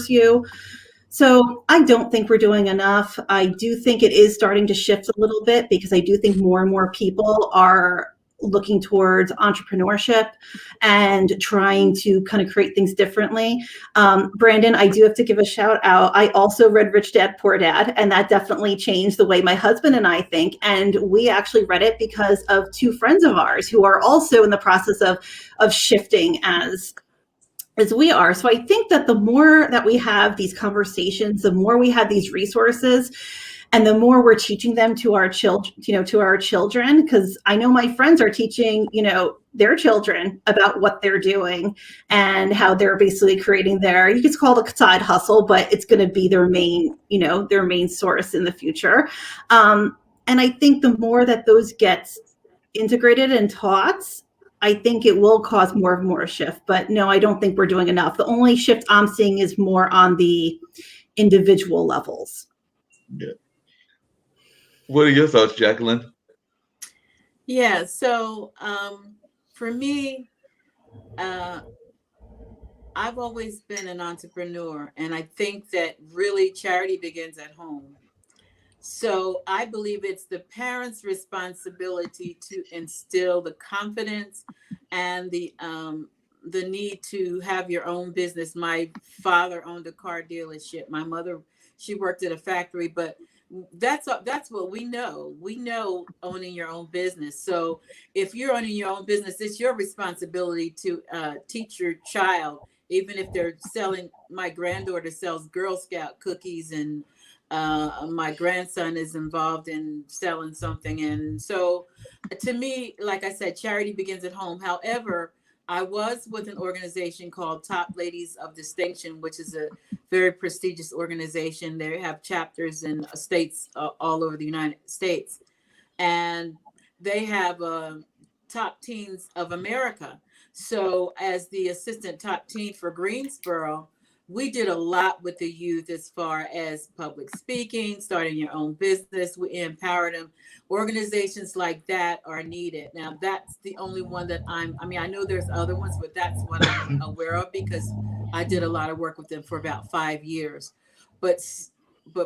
you. So I don't think we're doing enough. I do think it is starting to shift a little bit because I do think more and more people are looking towards entrepreneurship and trying to kind of create things differently. Brandon, I do have to give a shout out. I also read Rich Dad, Poor Dad, and that definitely changed the way my husband and I think. And we actually read it because of two friends of ours who are also in the process of shifting as we are. So I think that the more that we have these conversations, the more we have these resources, and the more we're teaching them to our children, because I know my friends are teaching, their children about what they're doing and how they're basically creating you could call it a side hustle, but it's going to be their main source in the future. And I think the more that those get integrated and taught, I think it will cause more and more shift. But no, I don't think we're doing enough. The only shift I'm seeing is more on the individual levels. Yeah. What are your thoughts, Jacqueline? Yeah, so for me, I've always been an entrepreneur, and I think that really charity begins at home. So I believe it's the parents' responsibility to instill the confidence and the need to have your own business. My father owned a car dealership. My mother, she worked at a factory, but that's what we know. We know owning your own business. So if you're owning your own business, it's your responsibility to teach your child, even if they're selling. My granddaughter sells Girl Scout cookies, and my grandson is involved in selling something. And so to me, like I said, charity begins at home. However, I was with an organization called Top Ladies of Distinction, which is a very prestigious organization. They have chapters in states all over the United States. And they have Top Teens of America. So as the assistant top teen for Greensboro, we did a lot with the youth as far as public speaking, starting your own business. We empowered them. Organizations like that are needed. Now, that's the only one that I know there's other ones, but that's what I'm aware of because I did a lot of work with them for about 5 years. But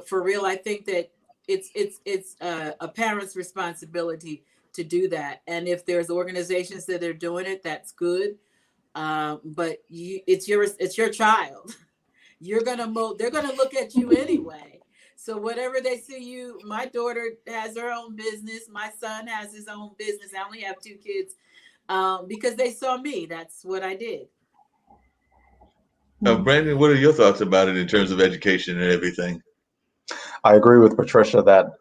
for real, I think that it's a parent's responsibility to do that. And if there's organizations that are doing it, that's good. But it's your child. They're gonna look at you anyway. So whatever they see you, my daughter has her own business. My son has his own business. I only have 2 kids because they saw me. That's what I did. Brandon, what are your thoughts about it in terms of education and everything? I agree with Patricia that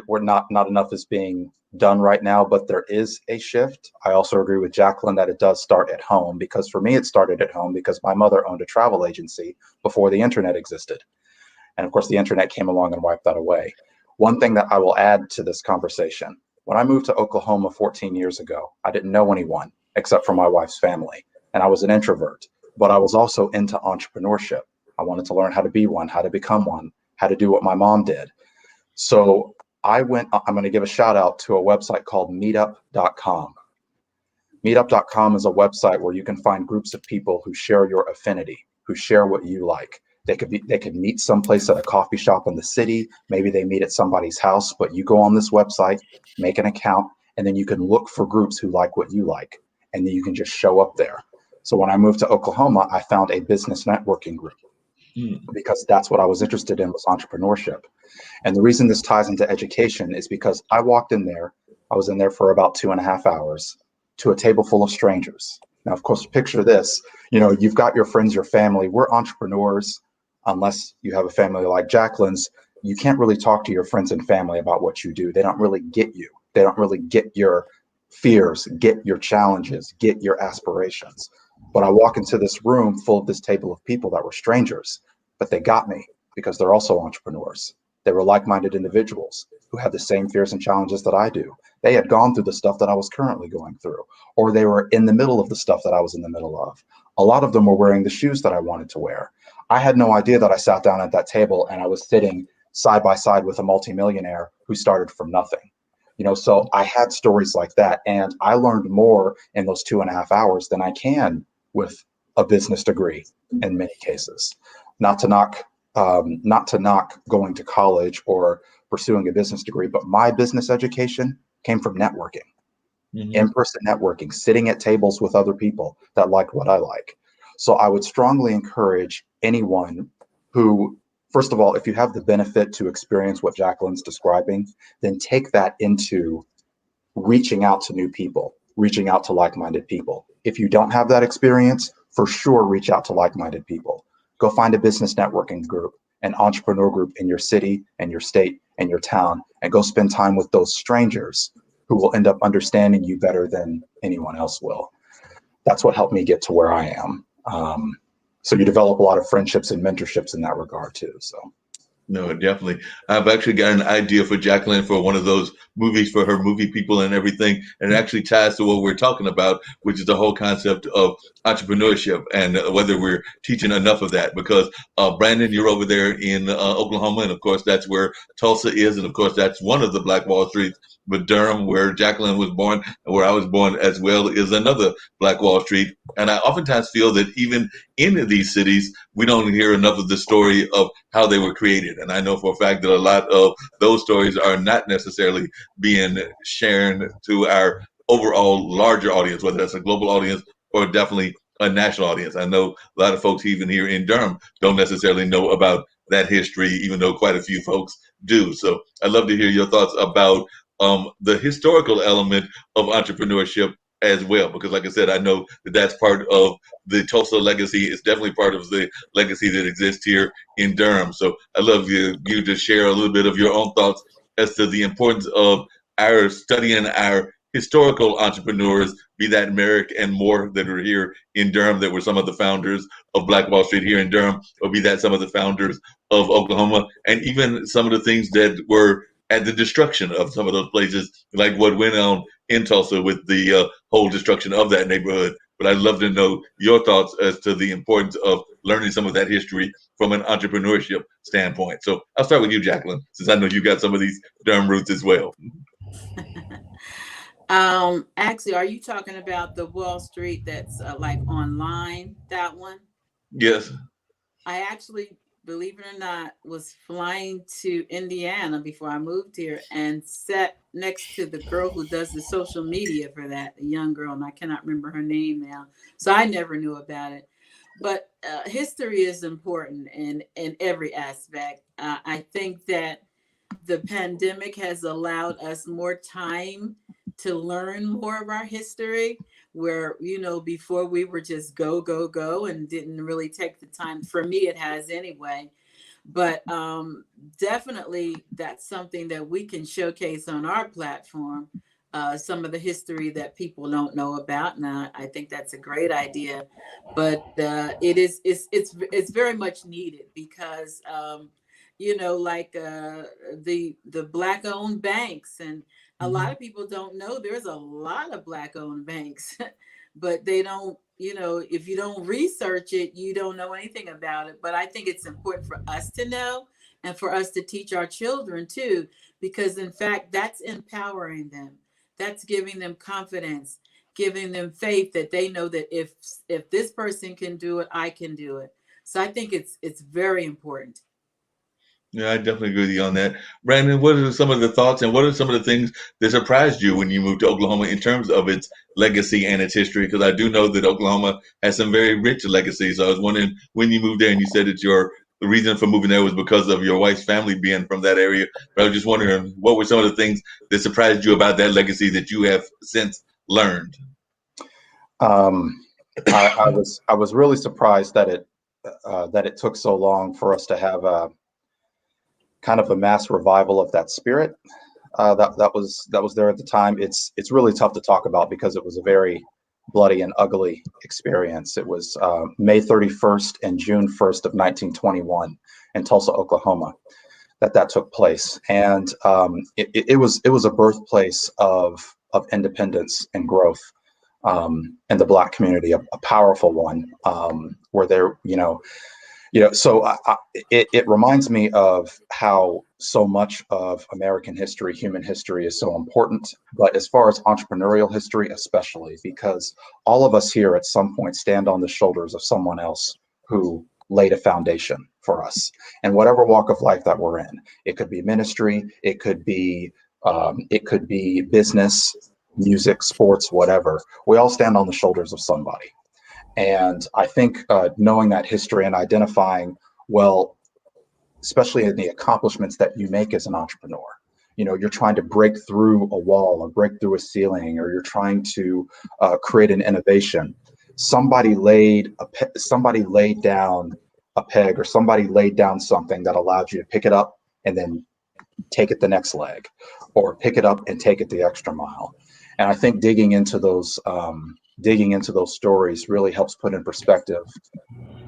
we're not enough is being done right now, but there is a shift. I also agree with Jacqueline that it does start at home, because for me, it started at home because my mother owned a travel agency before the internet existed. And of course, the internet came along and wiped that away. One thing that I will add to this conversation, when I moved to Oklahoma 14 years ago, I didn't know anyone except for my wife's family. And I was an introvert, but I was also into entrepreneurship. I wanted to learn how to be one, how to become one, how to do what my mom did. So I'm going to give a shout out to a website called meetup.com. Meetup.com is a website where you can find groups of people who share your affinity, who share what you like. They could meet someplace at a coffee shop in the city. Maybe they meet at somebody's house, but you go on this website, make an account, And then you can look for groups who like what you like, and then you can just show up there. So when I moved to Oklahoma, I found a business networking group because that's what I was interested in, was entrepreneurship. And the reason this ties into education is because I walked in there, I was in there for about 2.5 hours, to a table full of strangers. Now, of course, picture this, you've got your friends, your family, we're entrepreneurs. Unless you have a family like Jacqueline's, you can't really talk to your friends and family about what you do. They don't really get you. They don't really get your fears, get your challenges, get your aspirations. But I walk into this room full of this table of people that were strangers, but they got me because they're also entrepreneurs. They were like-minded individuals who had the same fears and challenges that I do. They had gone through the stuff that I was currently going through, or they were in the middle of the stuff that I was in the middle of. A lot of them were wearing the shoes that I wanted to wear. I had no idea that I sat down at that table and I was sitting side by side with a multimillionaire who started from nothing. So I had stories like that, and I learned more in those 2.5 hours than I can with a business degree in many cases. Not to knock going to college or pursuing a business degree, but my business education came from networking, in-person networking, sitting at tables with other people that liked what I like. So I would strongly encourage anyone who, first of all, if you have the benefit to experience what Jacqueline's describing, then take that into reaching out to new people, reaching out to like-minded people. If you don't have that experience, for sure, reach out to like-minded people. Go find a business networking group, an entrepreneur group in your city and your state and your town, and go spend time with those strangers who will end up understanding you better than anyone else will. That's what helped me get to where I am. So you develop a lot of friendships and mentorships in that regard too. So. No, definitely. I've actually got an idea for Jacqueline for one of those movies for her movie people and everything. And it actually ties to what we're talking about, which is the whole concept of entrepreneurship and whether we're teaching enough of that. Because Brandon, you're over there in Oklahoma. And of course, that's where Tulsa is. And of course, that's one of the Black Wall Streets. But Durham, where Jacqueline was born and where I was born as well, is another Black Wall Street. And I oftentimes feel that even in these cities, we don't hear enough of the story of how they were created. And I know for a fact that a lot of those stories are not necessarily being shared to our overall larger audience, whether that's a global audience or definitely a national audience. I know a lot of folks even here in Durham don't necessarily know about that history, even though quite a few folks do. So I'd love to hear your thoughts about the historical element of entrepreneurship as well, because like I said, I know that that's part of the Tulsa legacy. It's definitely part of the legacy that exists here in Durham. So I love you to share a little bit of your own thoughts as to the importance of our studying our historical entrepreneurs, be that Merrick and Moore that are here in Durham, that were some of the founders of Black Wall Street here in Durham, or be that some of the founders of Oklahoma, and even some of the things that were at the destruction of some of those places, like what went on in Tulsa with the whole destruction of that neighborhood. But I'd love to know your thoughts as to the importance of learning some of that history from an entrepreneurship standpoint. So I'll start with you, Jacqueline, since I know you got some of these Durham roots as well. Actually, are you talking about the Wall Street that's like online, that one? Yes. I actually, believe it or not, was flying to Indiana before I moved here and sat next to the girl who does the social media for that, a young girl, and I cannot remember her name now. So I never knew about it. But history is important in every aspect. I think that the pandemic has allowed us more time to learn more of our history, where before we were just go go go and didn't really take the time. For me, it has anyway. But definitely that's something that we can showcase on our platform, some of the history that people don't know about. And I think that's a great idea. But it's very much needed because like the black owned banks, and a lot of people don't know there's a lot of black owned banks, but they don't, if you don't research it, you don't know anything about it. But I think it's important for us to know and for us to teach our children too, because in fact, that's empowering them. That's giving them confidence, giving them faith that they know that if this person can do it, I can do it. So I think it's very important. Yeah, I definitely agree with you on that. Brandon, what are some of the thoughts and what are some of the things that surprised you when you moved to Oklahoma in terms of its legacy and its history? Because I do know that Oklahoma has some very rich legacy. So I was wondering when you moved there and you said that the reason for moving there was because of your wife's family being from that area. But I was just wondering what were some of the things that surprised you about that legacy that you have since learned? Um, I was really surprised that it took so long for us to have a kind of a mass revival of that spirit that was there at the time. It's really tough to talk about because it was a very bloody and ugly experience. It was May 31st and June 1st of 1921 in Tulsa, Oklahoma, that took place, and it was a birthplace of independence and growth in the Black community, a powerful one, where there, so it reminds me of how so much of American history, human history, is so important. But as far as entrepreneurial history, especially, because all of us here at some point stand on the shoulders of someone else who laid a foundation for us. And whatever walk of life that we're in, it could be ministry, it could be business, music, sports, whatever. We all stand on the shoulders of somebody. And I think knowing that history and identifying, well, especially in the accomplishments that you make as an entrepreneur, you're trying to break through a wall or break through a ceiling, or you're trying to create an innovation. Somebody laid down a peg, or somebody laid down something that allowed you to pick it up and then take it the next leg, or pick it up and take it the extra mile. And I think digging into those stories really helps put in perspective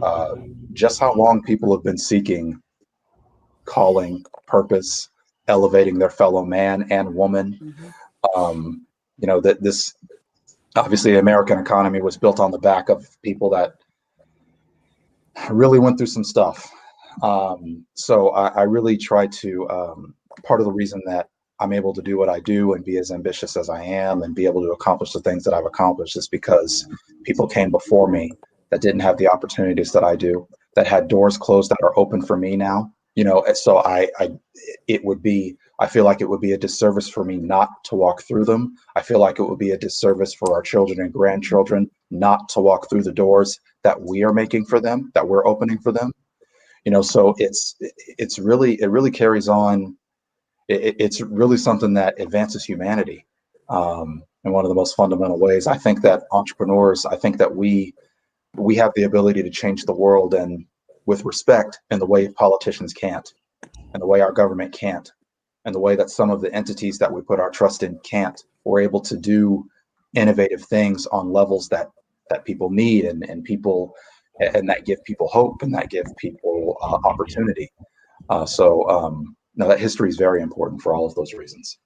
uh, just how long people have been seeking calling, purpose, elevating their fellow man and woman. Mhm. That this obviously American economy was built on the back of people that really went through some stuff. So I really try to, part of the reason that I'm able to do what I do and be as ambitious as I am and be able to accomplish the things that I've accomplished is because people came before me that didn't have the opportunities that I do, that had doors closed that are open for me now. And so I feel like it would be a disservice for me not to walk through them. I feel like it would be a disservice for our children and grandchildren not to walk through the doors that we are making for them, that we're opening for them. So it really carries on. It's really something that advances humanity in one of the most fundamental ways. I think that entrepreneurs, I think that we have the ability to change the world, and with respect, in the way politicians can't, and the way our government can't, and the way that some of the entities that we put our trust in can't. We're able to do innovative things on levels that people need, and that give people hope, and that give people opportunity. No, that history is very important for all of those reasons.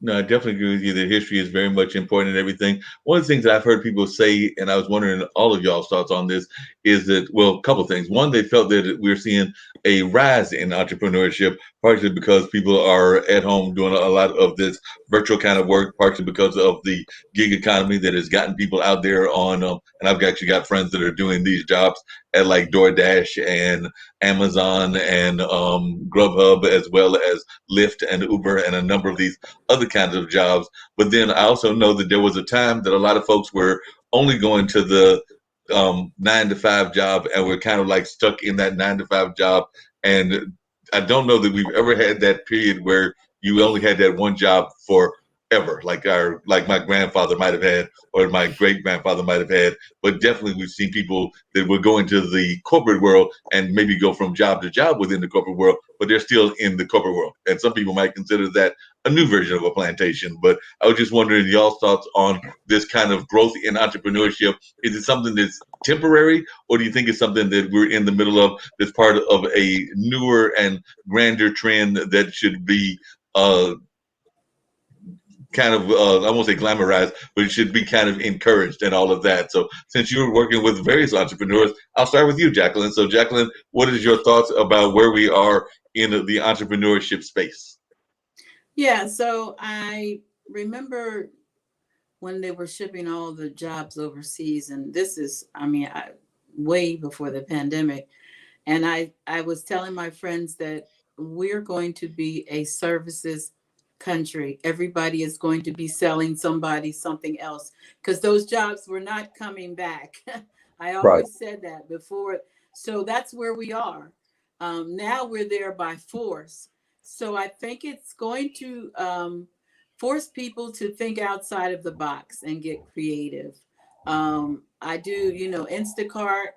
No, I definitely agree with you that history is very much important and everything. One of the things that I've heard people say, and I was wondering all of y'all's thoughts on this, is that, well, a couple of things. One, they felt that we're seeing a rise in entrepreneurship, partially because people are at home doing a lot of this virtual kind of work, partially because of the gig economy that has gotten people out there on, and I've actually got friends that are doing these jobs at like DoorDash and Amazon and Grubhub, as well as Lyft and Uber and a number of these other kinds of jobs. But then I also know that there was a time that a lot of folks were only going to the 9 to 5 job and we're kind of like stuck in that 9 to 5 job. And I don't know that we've ever had that period where you only had that one job for ever, like my grandfather might have had, or my great grandfather might have had. But definitely, we've seen people that would go into the corporate world and maybe go from job to job within the corporate world, but they're still in the corporate world. And some people might consider that a new version of a plantation. But I was just wondering y'all's thoughts on this kind of growth in entrepreneurship. Is it something that's temporary, or do you think it's something that we're in the middle of that's part of a newer and grander trend that should be kind of I won't say glamorized, but it should be kind of encouraged and all of that. So since you're working with various entrepreneurs, I'll start with you, Jacqueline. So Jacqueline, what is your thoughts about where we are in the entrepreneurship space? Yeah, so I remember when they were shipping all the jobs overseas, and this is, way before the pandemic. And I was telling my friends that we're going to be a services country. Everybody is going to be selling somebody something else because those jobs were not coming back. I Right. always said that before. So that's where we are. Now we're there by force. So I think it's going to force people to think outside of the box and get creative. I do, Instacart,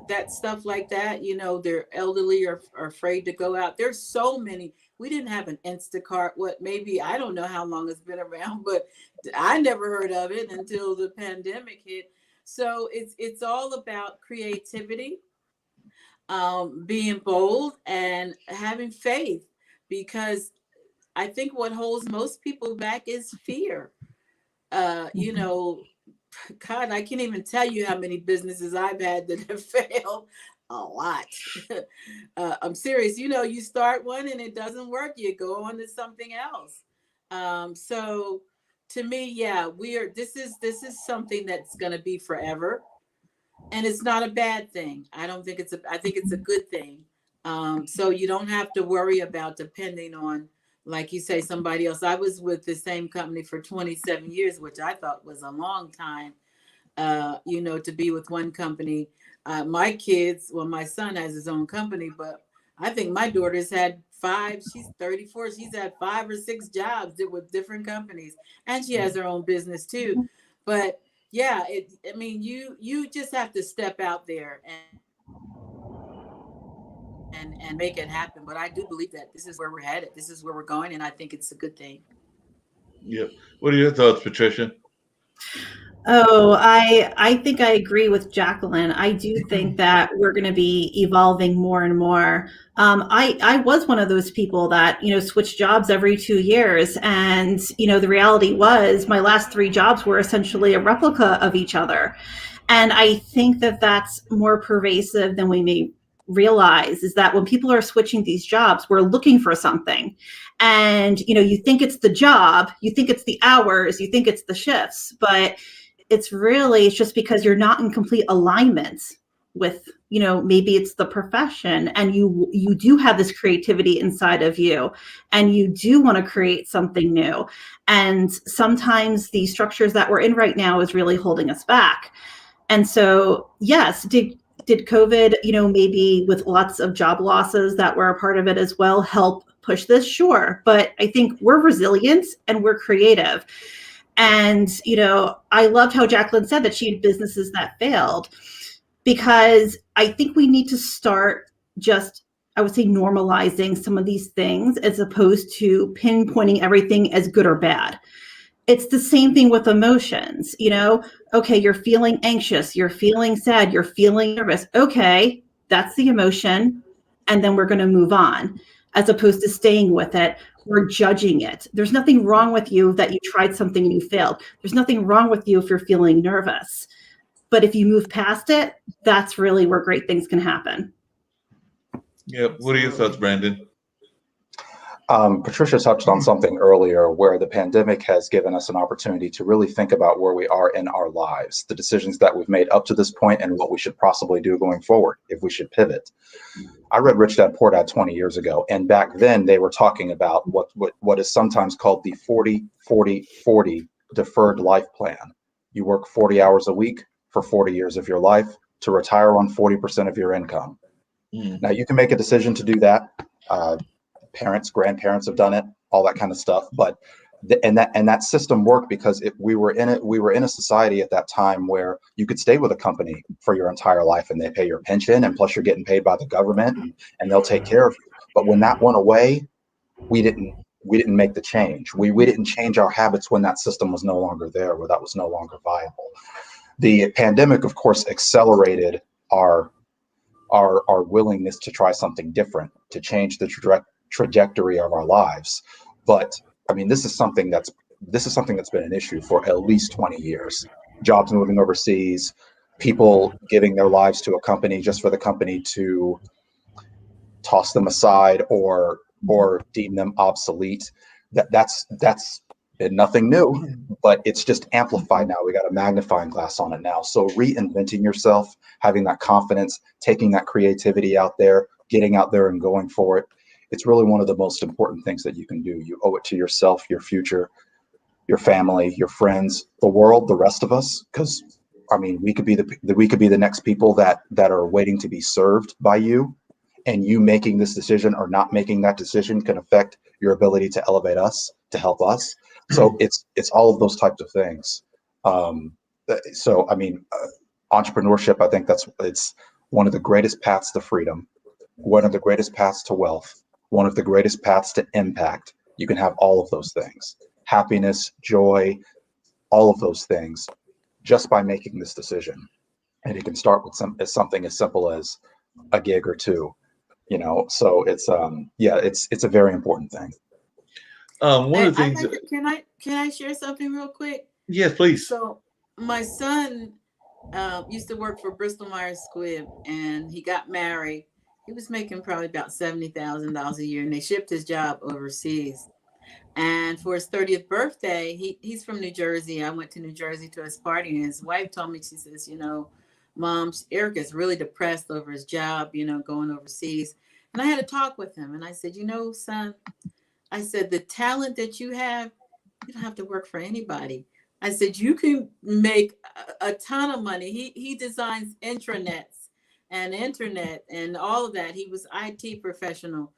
that stuff like that. They're elderly or are afraid to go out. There's so many. We didn't have an Instacart. Maybe, I don't know how long it's been around, but I never heard of it until the pandemic hit. So it's all about creativity, being bold and having faith, because I think what holds most people back is fear. You know, God, I can't even tell you how many businesses I've had that have failed. A lot. I'm serious. You start one and it doesn't work. You go on to something else. So to me, yeah, this is something that's going to be forever, and it's not a bad thing. I think it's a good thing. So you don't have to worry about depending on, like you say, somebody else. I was with the same company for 27 years, which I thought was a long time, to be with one company. My kids, well, my son has his own company, but I think my daughter's had five, she's 34, she's had 5 or 6 jobs with different companies, and she has her own business too. But yeah, you just have to step out there and make it happen. But I do believe that this is where we're headed. This is where we're going, and I think it's a good thing. Yep. What are your thoughts, Patricia? Oh, I think I agree with Jacqueline. I do think that we're going to be evolving more and more. I was one of those people that, switched jobs every 2 years. And, the reality was my last 3 jobs were essentially a replica of each other. And I think that that's more pervasive than we may realize, is that when people are switching these jobs, we're looking for something. And, you think it's the job, you think it's the hours, you think it's the shifts, but it's just because you're not in complete alignment with, maybe it's the profession, and you do have this creativity inside of you, and you do want to create something new. And sometimes the structures that we're in right now is really holding us back. And so, yes, did COVID, maybe with lots of job losses that were a part of it as well, help push this? Sure. But I think we're resilient and we're creative. And, I loved how Jacqueline said that she had businesses that failed, because I think we need to start just, I would say, normalizing some of these things as opposed to pinpointing everything as good or bad. It's the same thing with emotions, okay, you're feeling anxious, you're feeling sad, you're feeling nervous. Okay, that's the emotion. And then we're going to move on, as opposed to staying with it. We're judging it. There's nothing wrong with you that you tried something and you failed. There's nothing wrong with you if you're feeling nervous. But if you move past it, that's really where great things can happen. Yep. What are your thoughts, Brandon? Patricia touched on something earlier where the pandemic has given us an opportunity to really think about where we are in our lives, the decisions that we've made up to this point, and what we should possibly do going forward, if we should pivot. I read Rich Dad Poor Dad 20 years ago, and back then they were talking about what is sometimes called the 40-40-40 deferred life plan. You work 40 hours a week for 40 years of your life to retire on 40% of your income. Now, you can make a decision to do that. Parents, grandparents have done it, all that kind of stuff. But that system worked because we were in a society at that time where you could stay with a company for your entire life, and they pay your pension, and plus you're getting paid by the government, and they'll take care of you. But when that went away, we didn't make the change. We didn't change our habits when that system was no longer there, where that was no longer viable. The pandemic, of course, accelerated our willingness to try something different, to change the trajectory of our lives. But I mean, this is something that's been an issue for at least 20 years. Jobs moving overseas, people giving their lives to a company just for the company to toss them aside or deem them obsolete. That's been nothing new, but it's just amplified now. We got a magnifying glass on it now. So reinventing yourself, having that confidence, taking that creativity out there, getting out there and going for it, it's really one of the most important things that you can do. You owe it to yourself, your future, your family, your friends, the world, the rest of us. Because I mean, we could be the next people that are waiting to be served by you, and you making this decision or not making that decision can affect your ability to elevate us, to help us. So it's all of those types of things. So I mean, entrepreneurship, I think it's one of the greatest paths to freedom, one of the greatest paths to wealth, one of the greatest paths to impact. You can have all of those things, happiness, joy, all of those things, just by making this decision. And it can start with something as simple as a gig or two, so it's it's a very important thing. One of the things. Can I share something real quick? Yes, please. So my son used to work for Bristol Myers Squibb, and he got married. He was making probably about $70,000 a year, and they shipped his job overseas. And for his 30th birthday, he's from New Jersey. I went to New Jersey to his party, and his wife told me, she says, Mom, Eric is really depressed over his job, going overseas. And I had a talk with him, and I said, son, I said, the talent that you have, you don't have to work for anybody. I said, you can make a ton of money. He designs intranets and internet and all of that. He was IT professional.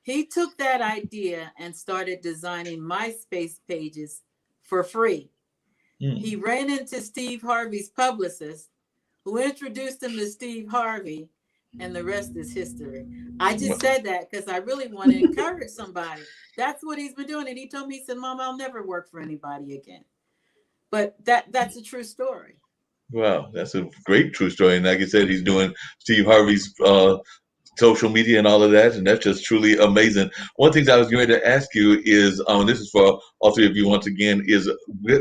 He took that idea and started designing MySpace pages for free. He ran into Steve Harvey's publicist, who introduced him to Steve Harvey, and the rest is history. I just said that because I really want to encourage somebody. That's what he's been doing. And he told me, he said, Mom, I'll never work for anybody again. But that's a true story. Wow, that's a great true story. And like I said, he's doing Steve Harvey's social media and all of that, and that's just truly amazing. One thing I was going to ask you is, this is for all three of you once again, is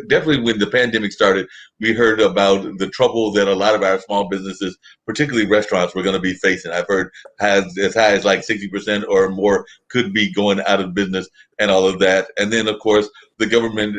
definitely when the pandemic started, we heard about the trouble that a lot of our small businesses, particularly restaurants, were going to be facing. I've heard as high as like 60% or more could be going out of business and all of that. And then, of course, the government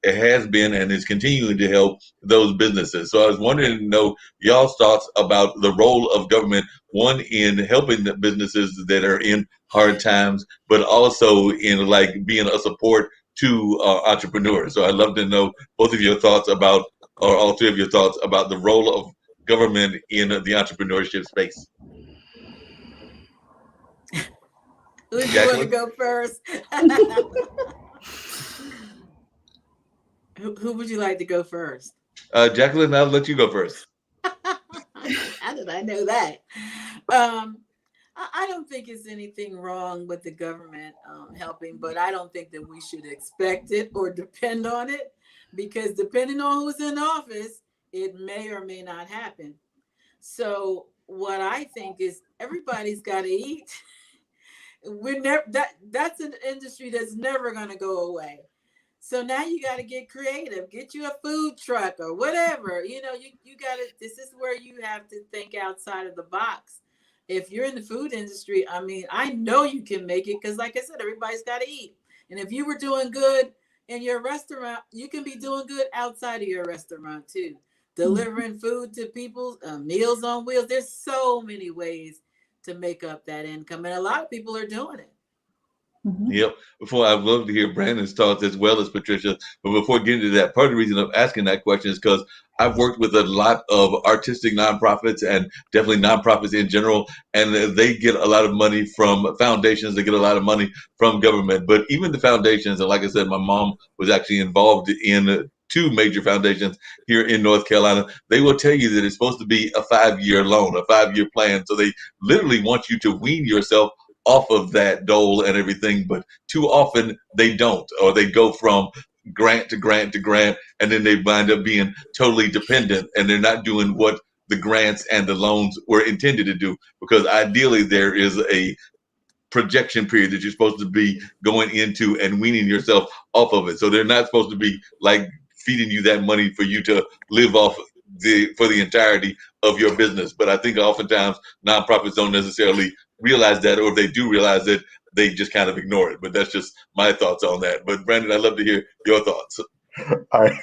has been and is continuing to help those businesses. So I was wondering to know y'all's thoughts about the role of government, one in helping the businesses that are in hard times, but also in like being a support to entrepreneurs. So I'd love to know both of your thoughts about, or all three of your thoughts about the role of government in the entrepreneurship space. Who do you want to go first? Who would you like to go first? Jacqueline, I'll let you go first. How did I know that? I don't think it's anything wrong with the government helping, but I don't think that we should expect it or depend on it, because depending on who's in office, it may or may not happen. So what I think is everybody's got to eat. That's an industry that's never going to go away. So now you got to get creative, get you a food truck or whatever, you got to, this is where you have to think outside of the box. If you're in the food industry, I mean, I know you can make it because like I said, everybody's got to eat. And if you were doing good in your restaurant, you can be doing good outside of your restaurant too. Delivering food to people, Meals on Wheels. There's so many ways to make up that income. And a lot of people are doing it. Mm-hmm. Yep. Before, I'd love to hear Brandon's thoughts as well as Patricia. But before getting to that, part of the reason of asking that question is because I've worked with a lot of artistic nonprofits and definitely nonprofits in general, and they get a lot of money from foundations. They get a lot of money from government. But even the foundations, and like I said, my mom was actually involved in two major foundations here in North Carolina. They will tell you that it's supposed to be a 5-year loan, a 5-year plan. So they literally want you to wean yourself off of that dole and everything, but too often they don't, or they go from grant to grant to grant, and then they wind up being totally dependent, and they're not doing what the grants and the loans were intended to do, because ideally there is a projection period that you're supposed to be going into and weaning yourself off of it. So they're not supposed to be like feeding you that money for you to live off for the entirety of your business. But I think oftentimes nonprofits don't necessarily realize that, or if they do realize it, they just kind of ignore it. But that's just my thoughts on that. But Brandon, I'd love to hear your thoughts. I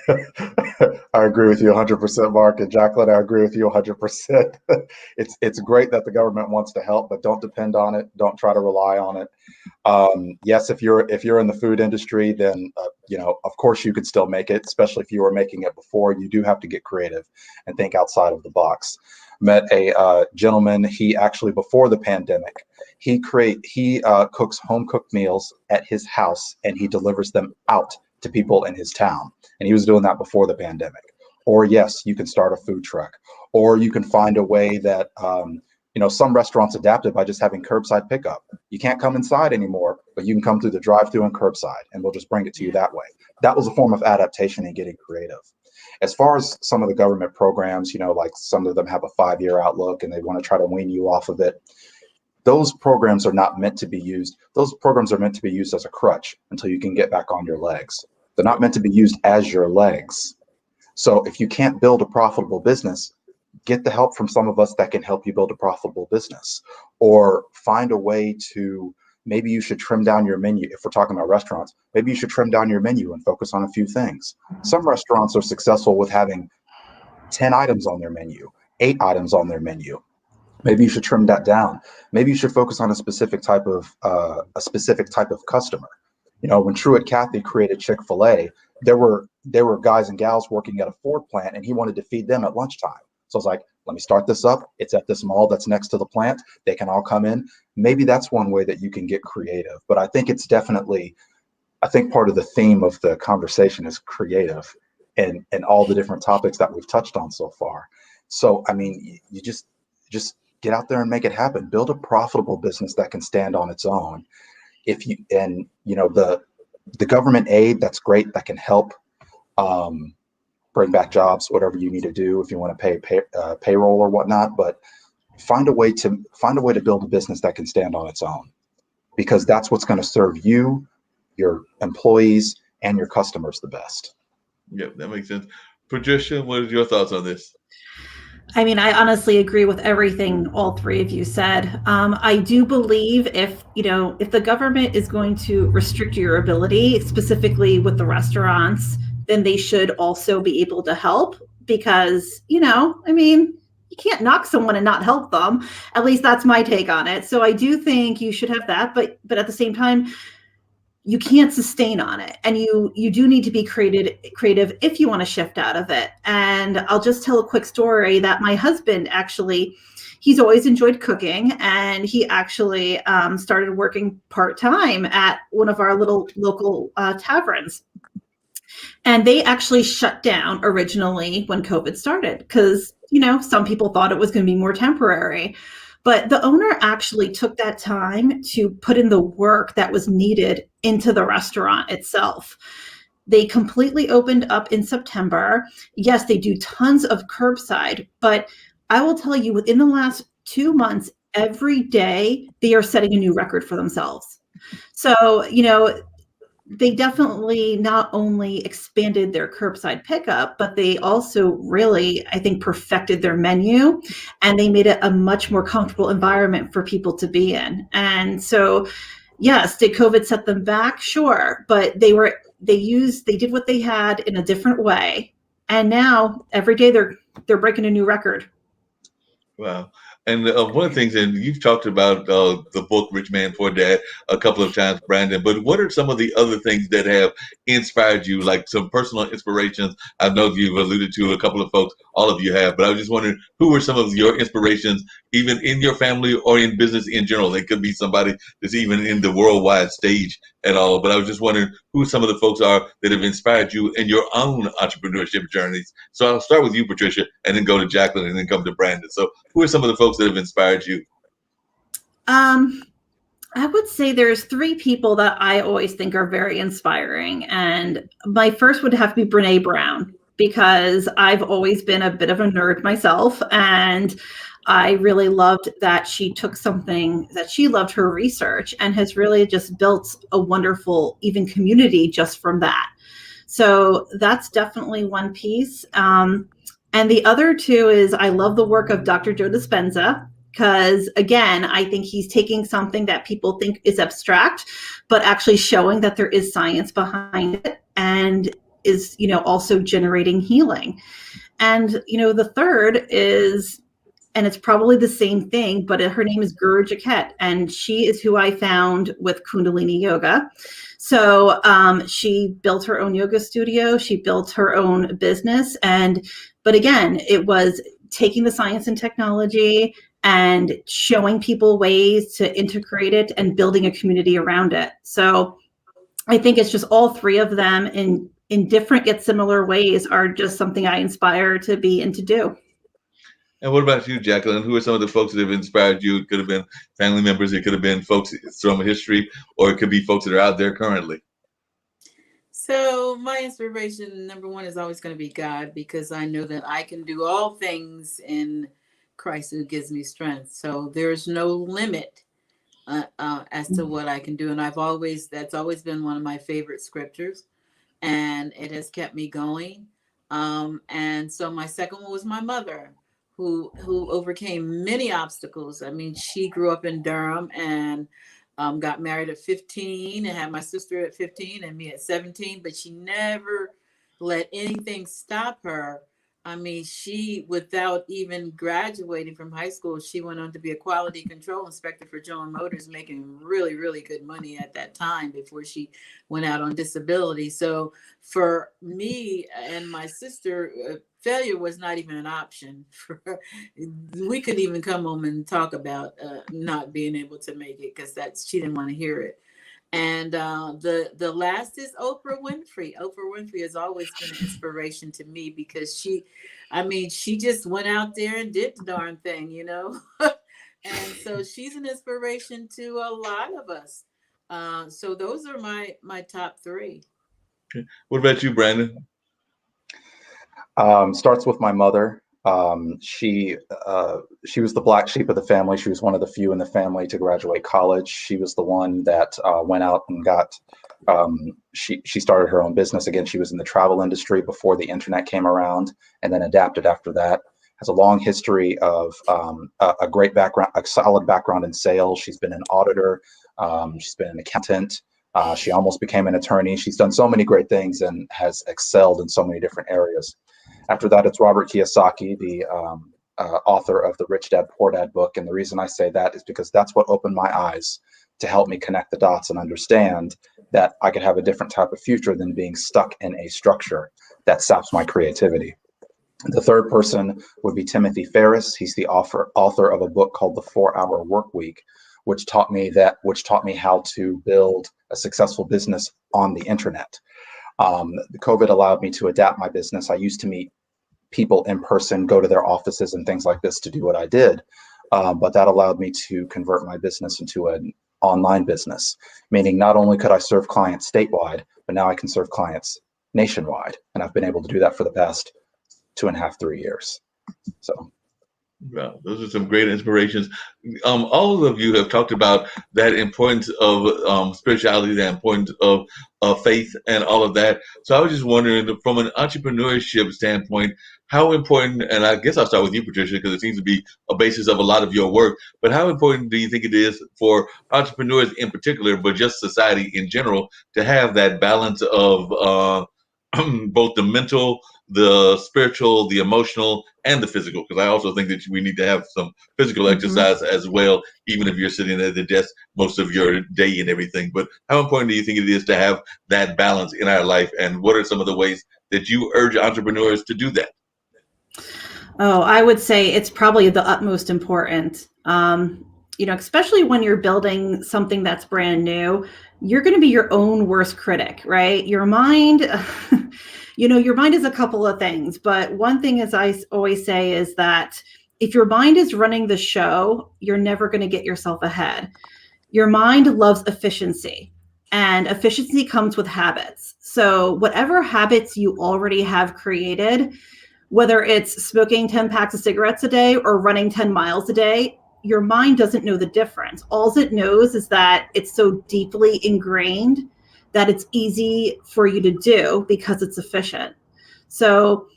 I agree with you 100%, Mark, and Jacqueline. I agree with you 100%. It's great that the government wants to help, but don't depend on it. Don't try to rely on it. Yes, if you're in the food industry, then of course you could still make it, especially if you were making it before. You do have to get creative and think outside of the box. Met a gentleman. He actually, before the pandemic, he cooks home cooked meals at his house and he delivers them out to people in his town. And he was doing that before the pandemic. Or yes, you can start a food truck, or you can find a way that some restaurants adapted by just having curbside pickup. You can't come inside anymore, but you can come through the drive-through and curbside, and we'll just bring it to you that way. That was a form of adaptation and getting creative. As far as some of the government programs, like some of them have a 5-year outlook and they want to try to wean you off of it. Those programs are not meant to be used. Those programs are meant to be used as a crutch until you can get back on your legs. They're not meant to be used as your legs. So if you can't build a profitable business, get the help from some of us that can help you build a profitable business, or find a way to, maybe you should trim down your menu. If we're talking about restaurants, maybe you should trim down your menu and focus on a few things. Some restaurants are successful with having 10 items on their menu, 8 items on their menu. Maybe you should trim that down. Maybe you should focus on a specific type of customer. When Truett Cathy created Chick-fil-A, there were guys and gals working at a Ford plant, and he wanted to feed them at lunchtime. So I was like, let me start this up. It's at this mall that's next to the plant. They can all come in. Maybe that's one way that you can get creative. But I think part of the theme of the conversation is creative, and all the different topics that we've touched on so far. So, I mean, you just get out there and make it happen. Build a profitable business that can stand on its own. The government aid, that's great. That can help bring back jobs, whatever you need to do if you want to pay payroll or whatnot. But find a way to build a business that can stand on its own, because that's what's going to serve you, your employees, and your customers the best. Yep, that makes sense. Patricia, what are your thoughts on this? I mean, I honestly agree with everything all three of you said. I do believe if the government is going to restrict your ability, specifically with the restaurants, then they should also be able to help, because, I mean, you can't knock someone and not help them. At least that's my take on it. So I do think you should have that, but at the same time, you can't sustain on it, and you do need to be creative if you want to shift out of it. And I'll just tell a quick story that my husband he's always enjoyed cooking, and he actually started working part-time at one of our little local taverns. And they actually shut down originally when COVID started, because some people thought it was going to be more temporary. But the owner actually took that time to put in the work that was needed into the restaurant itself. They completely opened up in September. Yes, they do tons of curbside, but I will tell you, within the last 2 months, every day, they are setting a new record for themselves. So, they definitely not only expanded their curbside pickup, but they also really, I think, perfected their menu, and they made it a much more comfortable environment for people to be in. And so, yes, did COVID set them back? Sure. But they did what they had in a different way. And now every day they're breaking a new record. Wow. And one of the things, and you've talked about the book Rich Man Poor Dad a couple of times, Brandon, but what are some of the other things that have inspired you, like some personal inspirations? I know you've alluded to a couple of folks, all of you have, but I was just wondering, who were some of your inspirations, even in your family or in business in general? They could be somebody that's even in the worldwide stage at all, but I was just wondering who some of the folks are that have inspired you in your own entrepreneurship journeys. So I'll start with you, Patricia, and then go to Jacqueline, and then come to Brandon. So who are some of the folks that have inspired you? I would say there's 3 people that I always think are very inspiring. And my first would have to be Brene Brown, because I've always been a bit of a nerd myself. And I really loved that she took something that she loved, her research, and has really just built a wonderful, even community just from that. So that's definitely one piece. And the other 2 is, I love the work of Dr. Joe Dispenza, because, again, I think he's taking something that people think is abstract, but actually showing that there is science behind it. And is, also generating healing. And, the third is, and it's probably the same thing, but her name is Guru Jaquette, and she is who I found with Kundalini Yoga. So she built her own yoga studio. She built her own business. But again, it was taking the science and technology and showing people ways to integrate it and building a community around it. So I think it's just all three of them in different yet similar ways are just something I inspire to be and to do. And what about you, Jacqueline? Who are some of the folks that have inspired you? It could have been family members, it could have been folks from history, or it could be folks that are out there currently. So my inspiration, number one, is always going to be God, because I know that I can do all things in Christ who gives me strength. So there's no limit as to what I can do. And that's always been one of my favorite scriptures, and it has kept me going. And so my second one was my mother, who overcame many obstacles. I mean, she grew up in Durham and got married at 15 and had my sister at 15 and me at 17, but she never let anything stop her. I mean, she, without even graduating from high school, she went on to be a quality control inspector for General Motors, making really, really good money at that time before she went out on disability. So for me and my sister, failure was not even an option. We couldn't even come home and talk about not being able to make it, because she didn't want to hear it. And the last is Oprah Winfrey. Oprah Winfrey has always been an inspiration to me, because she just went out there and did the darn thing, and so she's an inspiration to a lot of us. So those are my top three. Okay. What about you, Brandon? Starts with my mother. She was the black sheep of the family. She was one of the few in the family to graduate college. She was the one that went out and got, she started her own business. Again, she was in the travel industry before the internet came around, and then adapted after that. Has a long history of a great background, a solid background in sales. She's been an auditor. She's been an accountant. She almost became an attorney. She's done so many great things and has excelled in so many different areas. After that, it's Robert Kiyosaki, the author of the Rich Dad, Poor Dad book. And the reason I say that is because that's what opened my eyes to help me connect the dots and understand that I could have a different type of future than being stuck in a structure that saps my creativity. The third person would be Timothy Ferriss. He's the author of a book called The 4-Hour Workweek, which taught me how to build a successful business on the internet. The COVID allowed me to adapt my business. I used to meet people in person, go to their offices and things like this to do what I did. But that allowed me to convert my business into an online business, meaning not only could I serve clients statewide, but now I can serve clients nationwide. And I've been able to do that for the past 2.5, 3 years. So. Wow, those are some great inspirations. All of you have talked about that importance of spirituality, the importance of faith, and all of that. So I was just wondering, from an entrepreneurship standpoint, how important, and I guess I'll start with you, Patricia, because it seems to be a basis of a lot of your work, but how important do you think it is for entrepreneurs in particular, but just society in general, to have that balance of both the mental, the spiritual, the emotional, and the physical? Because I also think that we need to have some physical exercise as well, even if you're sitting at the desk most of your day and everything. But how important do you think it is to have that balance in our life? And what are some of the ways that you urge entrepreneurs to do that? Oh, I would say it's probably the utmost important. Especially when you're building something that's brand new, you're going to be your own worst critic, right? Your mind, your mind is a couple of things, but one thing, as I always say, is that if your mind is running the show, you're never going to get yourself ahead. Your mind loves efficiency, and efficiency comes with habits. So whatever habits you already have created, whether it's smoking 10 packs of cigarettes a day or running 10 miles a day, your mind doesn't know the difference. All it knows is that it's so deeply ingrained that it's easy for you to do because it's efficient. So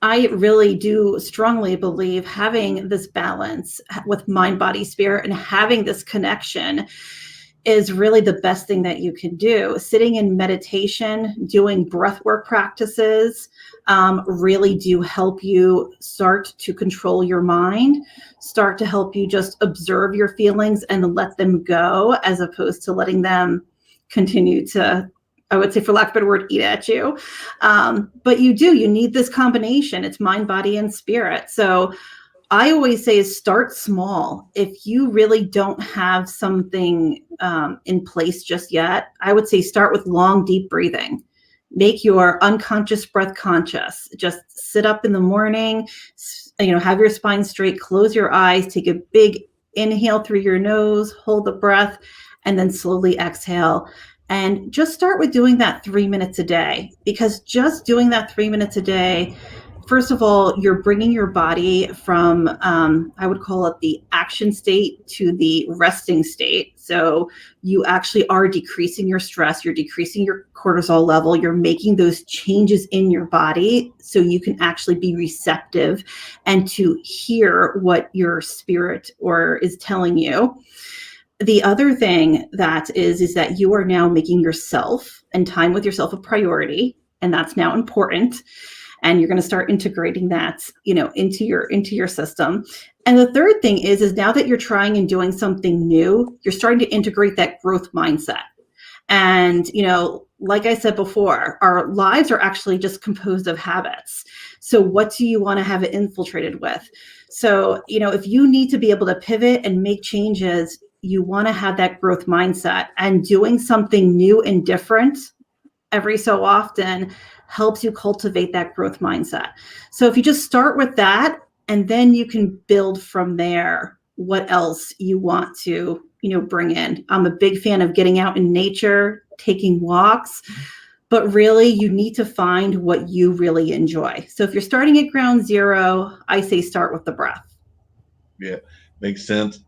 I really do strongly believe having this balance with mind, body, spirit, and having this connection is really the best thing that you can do. Sitting in meditation, doing breath work practices really do help you start to control your mind, start to help you just observe your feelings and let them go, as opposed to letting them continue to, I would say, for lack of a better word, eat at you. But you need this combination. It's mind, body, and spirit. So I always say is start small. If you really don't have something in place just yet, I would say start with long, deep breathing. Make your unconscious breath conscious. Just sit up in the morning, have your spine straight, close your eyes, take a big inhale through your nose, hold the breath, and then slowly exhale. And just start with doing that 3 minutes a day, because just doing that 3 minutes a day, first of all, you're bringing your body from, I would call it the action state to the resting state. So you actually are decreasing your stress, you're decreasing your cortisol level, you're making those changes in your body so you can actually be receptive and to hear what your spirit is telling you. The other thing that is that you are now making yourself and time with yourself a priority, and that's now important. And you're going to start integrating that, into your system. And the third thing is now that you're trying and doing something new, you're starting to integrate that growth mindset. And, like I said before, our lives are actually just composed of habits. So what do you want to have it infiltrated with? So, if you need to be able to pivot and make changes, you want to have that growth mindset, and doing something new and different every so often helps you cultivate that growth mindset. So if you just start with that, and then you can build from there what else you want to, bring in. I'm a big fan of getting out in nature, taking walks, but really you need to find what you really enjoy. So if you're starting at ground zero, I say start with the breath. Yeah, makes sense.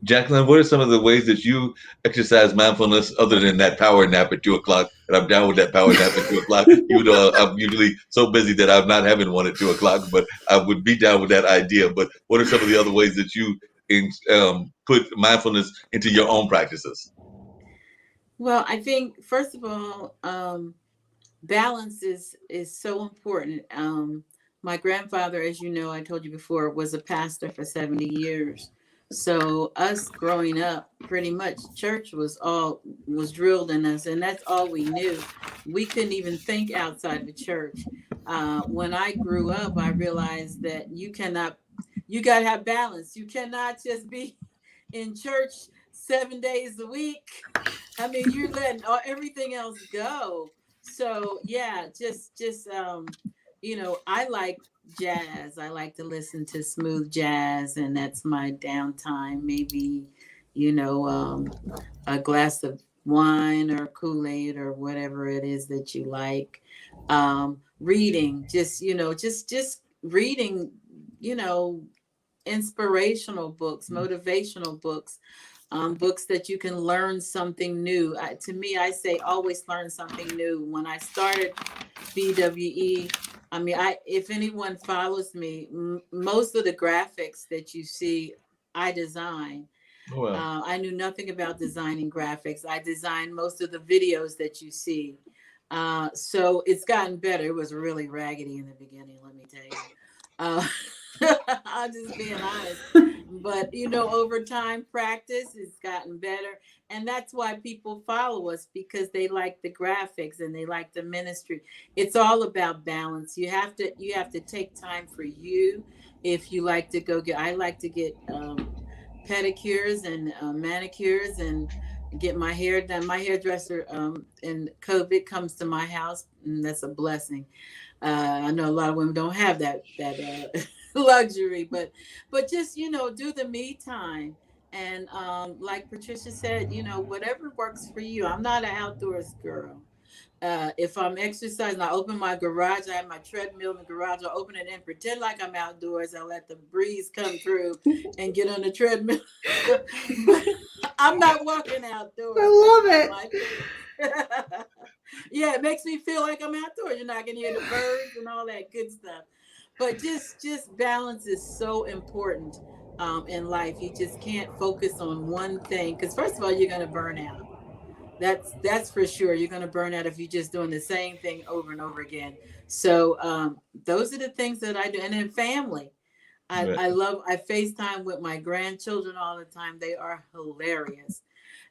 Jacqueline, what are some of the ways that you exercise mindfulness other than that power nap at 2 o'clock? And I'm down with that power nap at 2 o'clock, even though I'm usually so busy that I'm not having one at 2 o'clock, but I would be down with that idea. But what are some of the other ways that you put mindfulness into your own practices? Well, I think first of all, balance is so important. My grandfather, as you know, I told you before, was a pastor for 70 years. So us growing up, pretty much church was drilled in us, and that's all we knew. We couldn't even think outside the church. When I grew up, I realized that you got to have balance. You cannot just be in church 7 days a week. I mean, you're letting everything else go. So yeah, just I like jazz. I like to listen to smooth jazz, and that's my downtime. Maybe, a glass of wine or Kool-Aid or whatever it is that you like. Reading, just reading, you know, inspirational books, motivational books, books that you can learn something new. To me, I say always learn something new. When I started BWE, I mean, if anyone follows me, most of the graphics that you see, I design. Oh, well. I knew nothing about designing graphics. I designed most of the videos that you see. So it's gotten better. It was really raggedy in the beginning, let me tell you. I'm just being honest. But, over time, practice has gotten better. And that's why people follow us, because they like the graphics and they like the ministry. It's all about balance. You have to take time for you. If you like to I like to get pedicures and manicures and get my hair done. My hairdresser in COVID comes to my house, and that's a blessing. I know a lot of women don't have that luxury, but just do the me time. And like Patricia said, whatever works for you. I'm not an outdoors girl. If I'm exercising, I open my garage. I have my treadmill in the garage. I open it and pretend like I'm outdoors. I let the breeze come through and get on the treadmill. But I'm not walking outdoors. I love it. Yeah, it makes me feel like I'm outdoors. I can hear the birds and all that good stuff. But just balance is so important. in life. You just can't focus on one thing because first of all, you're going to burn out. That's for sure. You're going to burn out if you're just doing the same thing over and over again. So those are the things that I do. And then family. Right. I FaceTime with my grandchildren all the time. They are hilarious.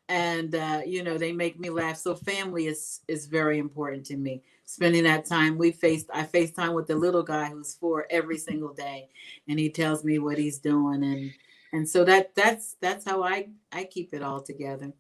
And they make me laugh. So family is very important to me. Spending that time, I FaceTime with the little guy who's 4 every single day, and he tells me what he's doing, and so that's how I keep it all together.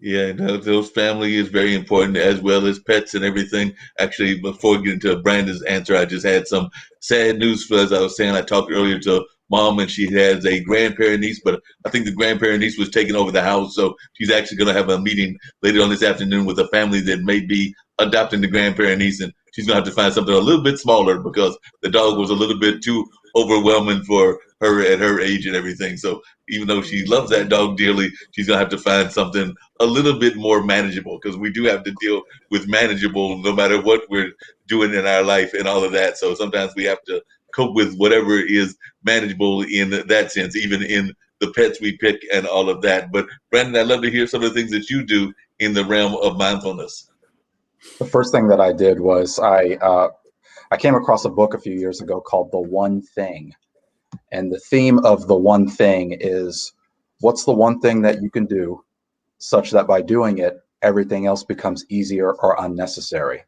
Yeah, those family is very important as well as pets and everything. Actually, before getting to Brandon's answer, I just had some sad news for, as I was saying, I talked earlier to mom and she has a grandparent niece, but I think the grandparent niece was taking over the house. So she's actually going to have a meeting later on this afternoon with a family that may be adopting the grandparent niece. And she's going to have to find something a little bit smaller because the dog was a little bit too overwhelming for her at her age and everything. So even though she loves that dog dearly, she's going to have to find something a little bit more manageable because we do have to deal with manageable no matter what we're doing in our life and all of that. So sometimes we have to cope with whatever is manageable in that sense, even in the pets we pick and all of that. But Brandon, I'd love to hear some of the things that you do in the realm of mindfulness. The first thing that I did was I came across a book a few years ago called The One Thing. And the theme of The One Thing is, what's the one thing that you can do such that by doing it, everything else becomes easier or unnecessary?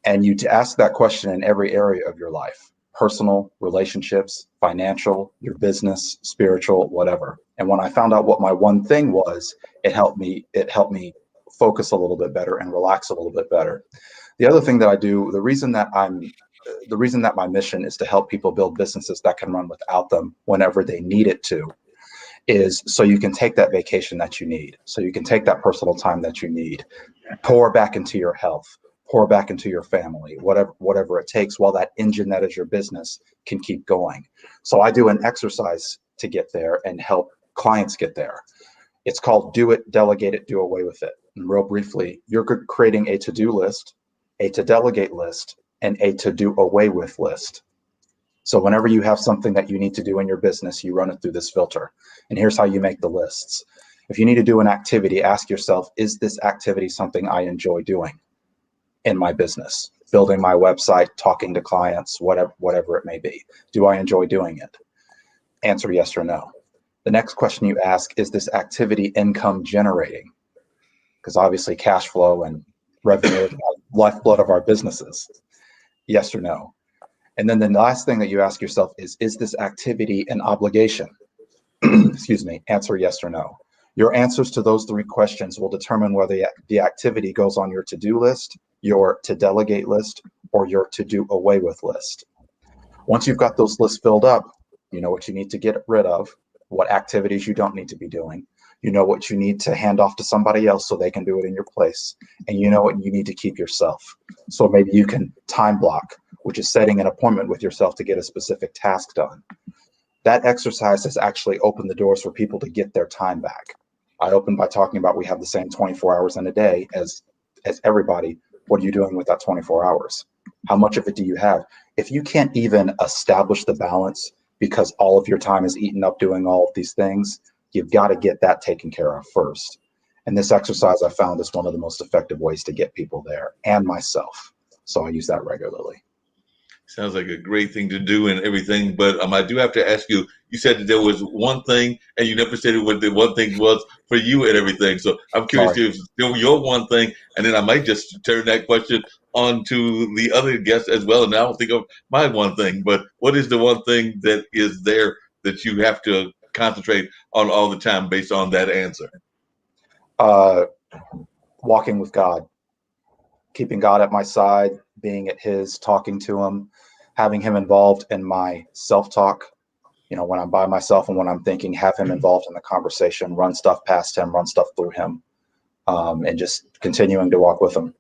And you to ask that question in every area of your life: personal, relationships, financial, your business, spiritual, whatever. And when I found out what my one thing was, it helped me focus a little bit better and relax a little bit better. The other thing that I do, the reason that my mission is to help people build businesses that can run without them whenever they need it to, is so you can take that vacation that you need, so you can take that personal time that you need, pour back into your health, pour back into your family, whatever it takes, while that engine that is your business can keep going. So I do an exercise to get there and help clients get there. It's called Do It, Delegate It, Do Away With It. And real briefly, you're creating a to-do list, a to delegate list, and a to do away with list. So whenever you have something that you need to do in your business, you run it through this filter. And here's how you make the lists. If you need to do an activity, ask yourself, is this activity something I enjoy doing in my business? Building my website, talking to clients, whatever it may be. Do I enjoy doing it? Answer yes or no. The next question you ask, is this activity income generating? Because obviously cash flow and revenue is the lifeblood of our businesses. Yes or no. And then the last thing that you ask yourself is this activity an obligation? Excuse me. Answer yes or no. Your answers to those 3 questions will determine whether the activity goes on your to-do list, your to delegate list, or your to do away with list. Once you've got those lists filled up, you know what you need to get rid of, what activities you don't need to be doing. You know what you need to hand off to somebody else so they can do it in your place. And you know what you need to keep yourself. So maybe you can time block, which is setting an appointment with yourself to get a specific task done. That exercise has actually opened the doors for people to get their time back. I opened by talking about we have the same 24 hours in a day as everybody. What are you doing with that 24 hours? How much of it do you have? If you can't even establish the balance because all of your time is eaten up doing all of these things, you've got to get that taken care of first. And this exercise I found is one of the most effective ways to get people there, and myself. So I use that regularly. Sounds like a great thing to do and everything, but I do have to ask you, you said that there was one thing and you never said what the one thing was for you and everything. So I'm curious Sorry. if it's your one thing, and then I might just turn that question on to the other guests as well. And I don't think of my one thing, but what is the one thing that is there that you have to concentrate on all the time based on that answer? Walking with God, keeping God at my side, being at his, talking to him, having him involved in my self-talk. You know, when I'm by myself and when I'm thinking, have him involved in the conversation, run stuff past him, run stuff through him, and just continuing to walk with him.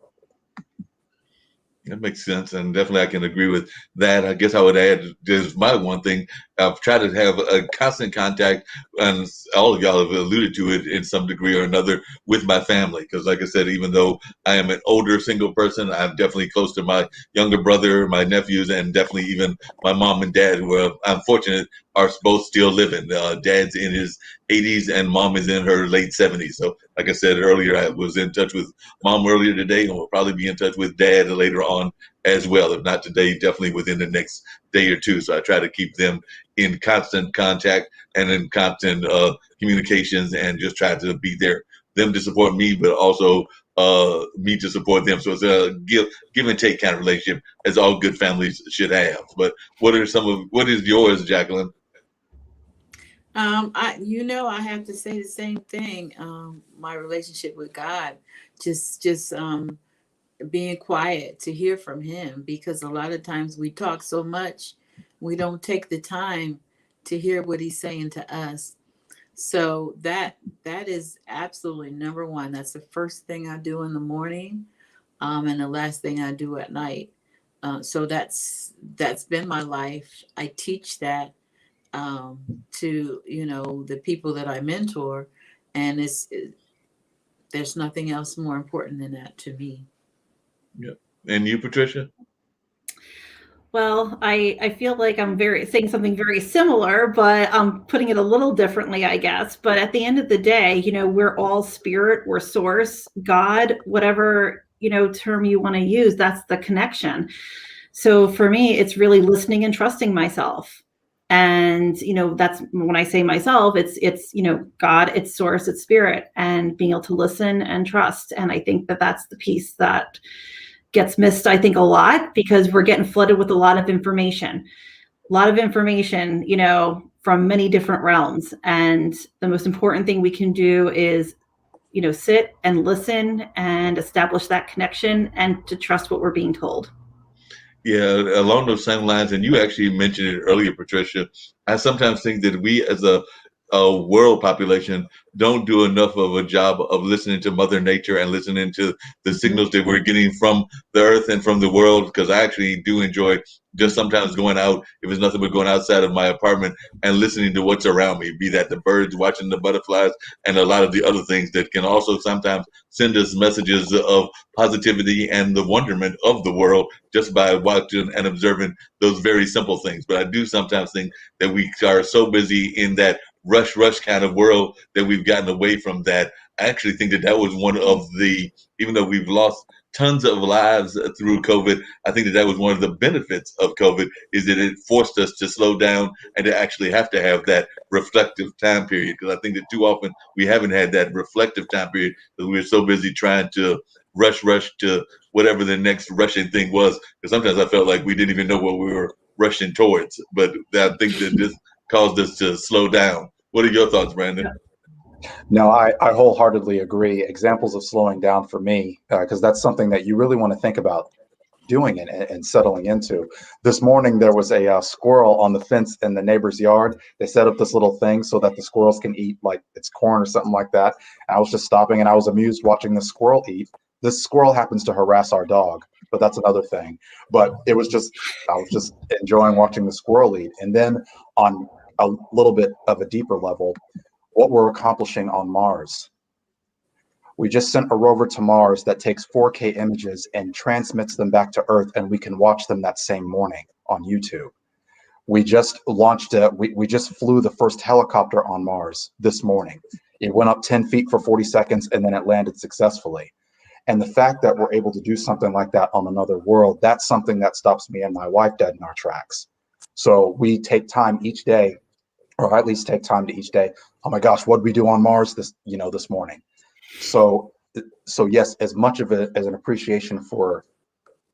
That makes sense, and definitely I can agree with that. I guess I would add just my one thing. I've tried to have a constant contact, and all of y'all have alluded to it in some degree or another with my family. Because, like I said, even though I am an older single person, I'm definitely close to my younger brother, my nephews, and definitely even my mom and dad, who I'm fortunate are both still living. Dad's in his 80s, and mom is in her late 70s. So, like I said earlier, I was in touch with mom earlier today, and we'll probably be in touch with dad later on as well. If not today, definitely within the next day or two. So I try to keep them in constant contact and in constant communications, and just try to be there, them to support me, but also me to support them. So it's a give and take kind of relationship, as all good families should have. But what is yours, Jacqueline? I have to say the same thing. My relationship with God, just being quiet to hear from Him, because a lot of times we talk so much, we don't take the time to hear what He's saying to us. So that is absolutely number one. That's the first thing I do in the morning, and the last thing I do at night. So that's been my life. I teach that to the people that I mentor, and there's nothing else more important than that to me. Yeah. And you, Patricia? Well, I feel like I'm very saying something very similar, but I'm putting it a little differently, I guess. But at the end of the day, we're all spirit, we're source, God, whatever, term you want to use, that's the connection. So for me, it's really listening and trusting myself. And, that's when I say myself, it's, God, it's source, it's spirit, and being able to listen and trust. And I think that that's the piece that gets missed, I think, a lot, because we're getting flooded with a lot of information, from many different realms. And the most important thing we can do is, sit and listen and establish that connection and to trust what we're being told. Yeah, along those same lines, and you actually mentioned it earlier, Patricia. I sometimes think that we, as a world population, don't do enough of a job of listening to Mother Nature and listening to the signals that we're getting from the earth and from the world. Because I actually do enjoy just sometimes going out, if it's nothing but going outside of my apartment and listening to what's around me, be that the birds, watching the butterflies, and a lot of the other things that can also sometimes send us messages of positivity and the wonderment of the world, just by watching and observing those very simple things. But I do sometimes think that we are so busy in that rush kind of world that we've gotten away from that. I actually think that was one of even though we've lost tons of lives through COVID, I think that was one of the benefits of COVID, is that it forced us to slow down and to actually have to have that reflective time period. Because I think that too often we haven't had that reflective time period, because we're so busy trying to rush to whatever the next rushing thing was. Because sometimes I felt like we didn't even know what we were rushing towards. But I think that this caused us to slow down. What are your thoughts, Brandon? No, I wholeheartedly agree. Examples of slowing down for me, because that's something that you really want to think about doing and settling into. This morning, there was a squirrel on the fence in the neighbor's yard. They set up this little thing so that the squirrels can eat, like it's corn or something like that. And I was just stopping, and I was amused watching the squirrel eat. This squirrel happens to harass our dog, but that's another thing. But I was just enjoying watching the squirrel eat. And then on a little bit of a deeper level, what we're accomplishing on Mars. We just sent a rover to Mars that takes 4K images and transmits them back to Earth, and we can watch them that same morning on YouTube. We just launched we just flew the first helicopter on Mars this morning. It went up 10 feet for 40 seconds, and then it landed successfully. And the fact that we're able to do something like that on another world, that's something that stops me and my wife dead in our tracks. So we take time each day, or at least take time to each day. Oh my gosh, what did we do on Mars this morning? So yes, as much of it as an appreciation for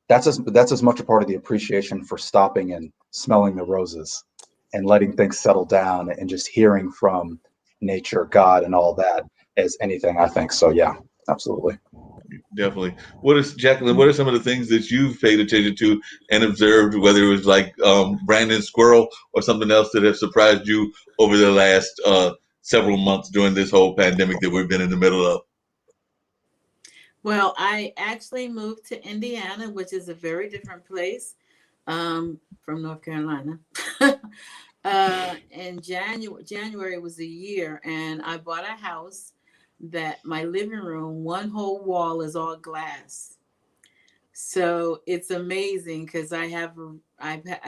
that's as much a part of the appreciation for stopping and smelling the roses and letting things settle down and just hearing from nature, God, and all that as anything, I think. So yeah, absolutely. Definitely. Jacqueline, what are some of the things that you've paid attention to and observed, whether it was like Brandon Squirrel or something else that have surprised you over the last several months during this whole pandemic that we've been in the middle of? Well, I actually moved to Indiana, which is a very different place from North Carolina. In January was a year, and I bought a house that my living room, one whole wall is all glass. So it's amazing because I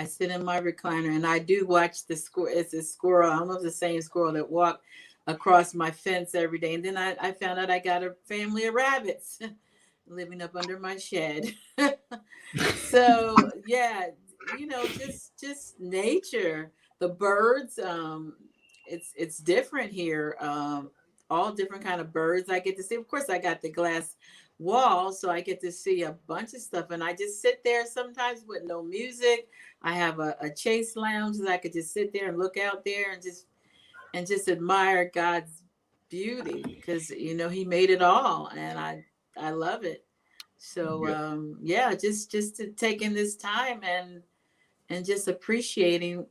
sit in my recliner and I do watch the squirrel. It's a squirrel. I don't know if it's the same squirrel that walk across my fence every day. And then I found out I got a family of rabbits living up under my shed. So yeah, just nature, the birds. It's different here. All different kind of birds I get to see. Of course, I got the glass wall, so I get to see a bunch of stuff. And I just sit there sometimes with no music. I have a chase lounge that I could just sit there and look out there and just admire God's beauty because He made it all, and I love it. So Yeah. yeah, just to taking this time and just appreciating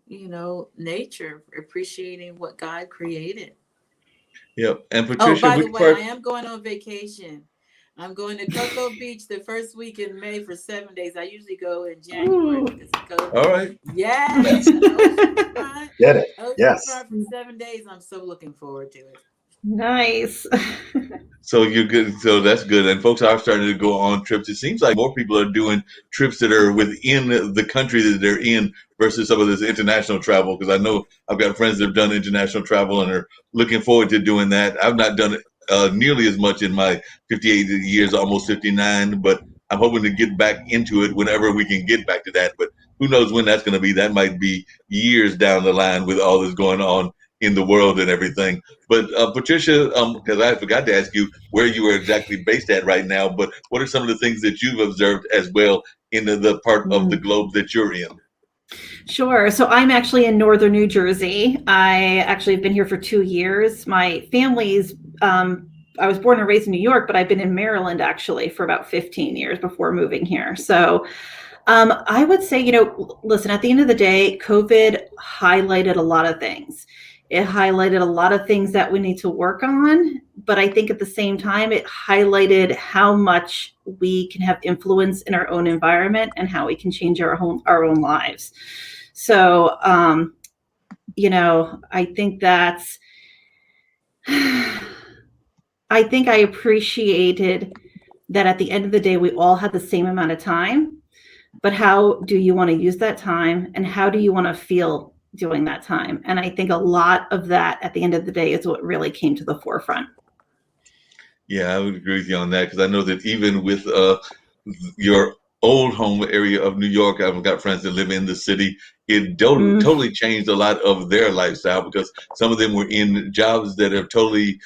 nature, appreciating what God created. Yep. And Oh, Patricia, by the which way, I part? am going on vacation. I'm going to Cocoa Beach the first week in May for 7 days. I usually go in January Ooh. because of COVID. All right. Yes, oceanfront, Get it? Yes. oceanfront for 7 days. I'm so looking forward to it. Nice. So you're good. So that's good. And folks are starting to go on trips. It seems like more people are doing trips that are within the country that they're in versus some of this international travel. Because I know I've got friends that have done international travel and are looking forward to doing that. I've not done it nearly as much in my 58 years, almost 59, but I'm hoping to get back into it whenever we can get back to that. But who knows when that's going to be? That might be years down the line with all that's going on in the world and everything. But Patricia, because I forgot to ask you where you are exactly based at right now, but what are some of the things that you've observed as well in the part of the Mm. globe that you're in? Sure. So I'm actually in northern New Jersey. I actually have been here for 2 years. My family's, I was born and raised in New York, but I've been in Maryland actually for about 15 years before moving here. So I would say, listen, at the end of the day, COVID highlighted a lot of things. It highlighted a lot of things that we need to work on. But I think at the same time, it highlighted how much we can have influence in our own environment and how we can change our own lives. So, I think that's, I think I appreciated that at the end of the day, we all had the same amount of time. But how do you want to use that time and how do you want to feel doing that time? And I think a lot of that at the end of the day is what really came to the forefront. Yeah, I would agree with you on that because I know that even with your old home area of New York, I've got friends that live in the city. It Mm, totally changed a lot of their lifestyle because some of them were in jobs that have totally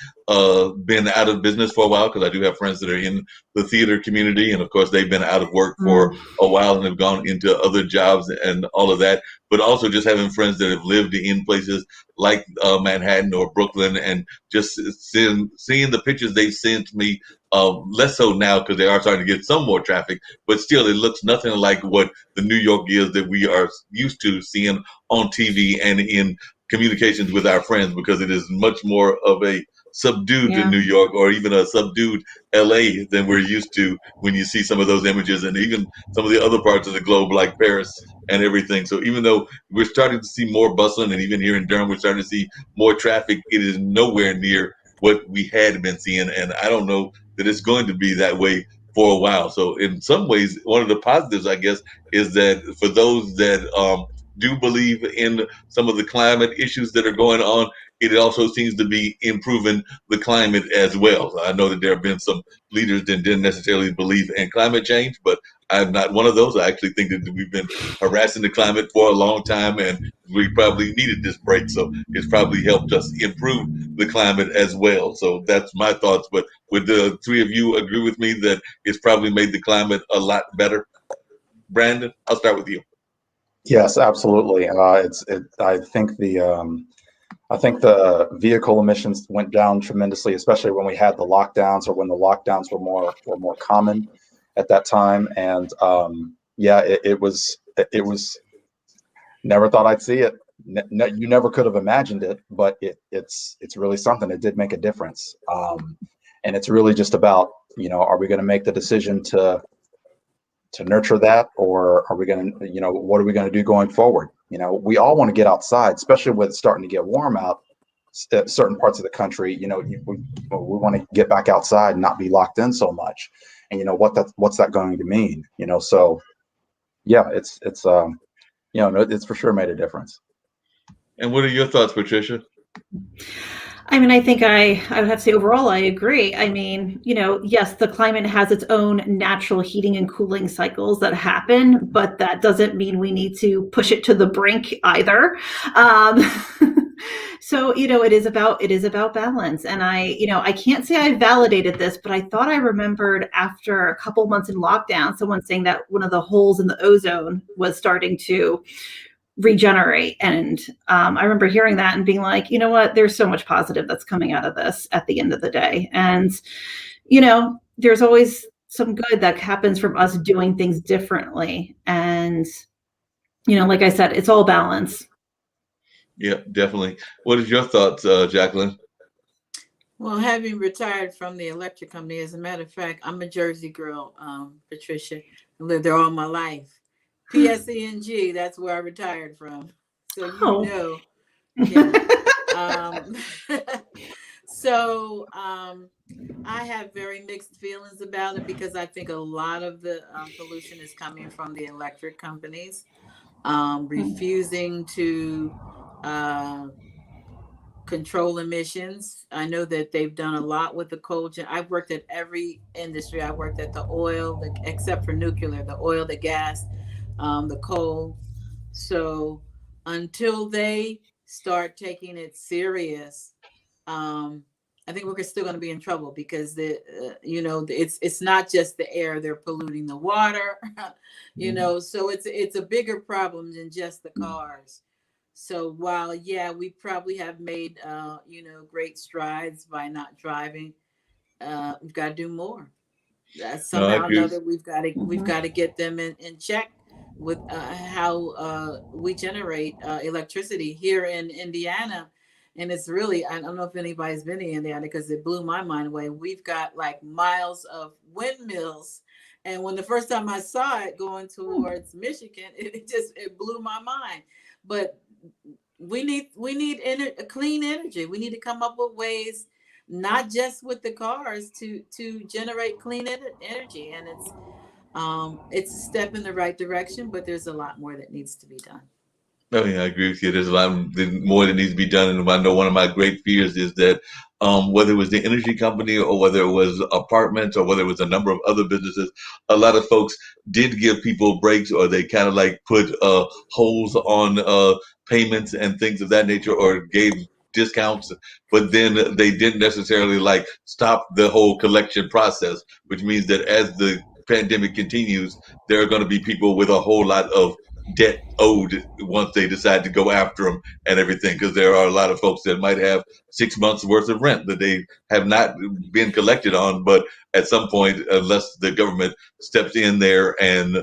been out of business for a while. Because I do have friends that are in the theater community, and of course, they've been out of work for mm, a while and have gone into other jobs and all of that. But also just having friends that have lived in places like Manhattan or Brooklyn and just seeing the pictures they sent me, less so now because they are starting to get some more traffic, but still it looks nothing like what the New York is that we are used to seeing on TV and in communications with our friends because it is much more of a subdued yeah. New York or even a subdued LA than we're used to when you see some of those images and even some of the other parts of the globe like Paris and everything. So even though we're starting to see more bustling and even here in Durham we're starting to see more traffic, it is nowhere near what we had been seeing. And I don't know that it's going to be that way for a while. So in some ways, one of the positives, I guess, is that for those that do believe in some of the climate issues that are going on, it also seems to be improving the climate as well. So I know that there have been some leaders that didn't necessarily believe in climate change, but I'm not one of those. I actually think that we've been harassing the climate for a long time and we probably needed this break. So it's probably helped us improve the climate as well. So that's my thoughts. But would the three of you agree with me that it's probably made the climate a lot better? Brandon, I'll start with you. Yes, absolutely. I think the vehicle emissions went down tremendously, especially when we had the lockdowns or when the lockdowns were more common at that time. And yeah, it was never thought I'd see it. You never could have imagined it, but it's really something. It did make a difference, and it's really just about are we going to make the decision to nurture that, or are we going to, what are we going to do going forward? We all want to get outside, especially with it starting to get warm out. Certain parts of the country, we want to get back outside and not be locked in so much. And what's that going to mean? So yeah, it's it's for sure made a difference. And what are your thoughts, Patricia? I mean, I think I would have to say overall, I agree. I mean, yes, the climate has its own natural heating and cooling cycles that happen, but that doesn't mean we need to push it to the brink either. So, it is about balance. And I can't say I validated this, but I thought I remembered after a couple months in lockdown, someone saying that one of the holes in the ozone was starting to regenerate. And I remember hearing that and being like, you know what, there's so much positive that's coming out of this at the end of the day. And, there's always some good that happens from us doing things differently. And, like I said, it's all balance. Yeah, definitely. What is your thoughts, Jacqueline? Well, having retired from the electric company, as a matter of fact, I'm a Jersey girl, Patricia. I lived there all my life. PSENG, that's where I retired from. So yeah. So I have very mixed feelings about it, because I think a lot of the pollution is coming from the electric companies refusing to control emissions. I know that they've done a lot with the coal. I've worked at every industry. I worked at the oil, except for nuclear, the oil, the gas, the coal. So until they start taking it serious, I think we're still going to be in trouble, because it's not just the air; they're polluting the water. So it's a bigger problem than just the cars. So while we probably have made great strides by not driving, we've got to do more. No, I Somehow or agree. another, we've got to get them in check with how we generate electricity here in Indiana. And it's really, I don't know if anybody's been in Indiana, because it blew my mind away. We've got like miles of windmills. And when the first time I saw it going towards Michigan, it blew my mind. But we need clean energy. We need to come up with ways, not just with the cars, to generate clean energy. And it's a step in the right direction, but there's a lot more that needs to be done. Oh yeah, I agree with you. There's a lot more that needs to be done, and I know one of my great fears is that whether it was the energy company, or whether it was apartments, or whether it was a number of other businesses, a lot of folks did give people breaks, or they kind of like put holds on payments and things of that nature, or gave discounts, but then they didn't necessarily like stop the whole collection process, which means that as the pandemic continues, there are going to be people with a whole lot of debt owed once they decide to go after them and everything, because there are a lot of folks that might have 6 months worth of rent that they have not been collected on, but at some point, unless the government steps in there and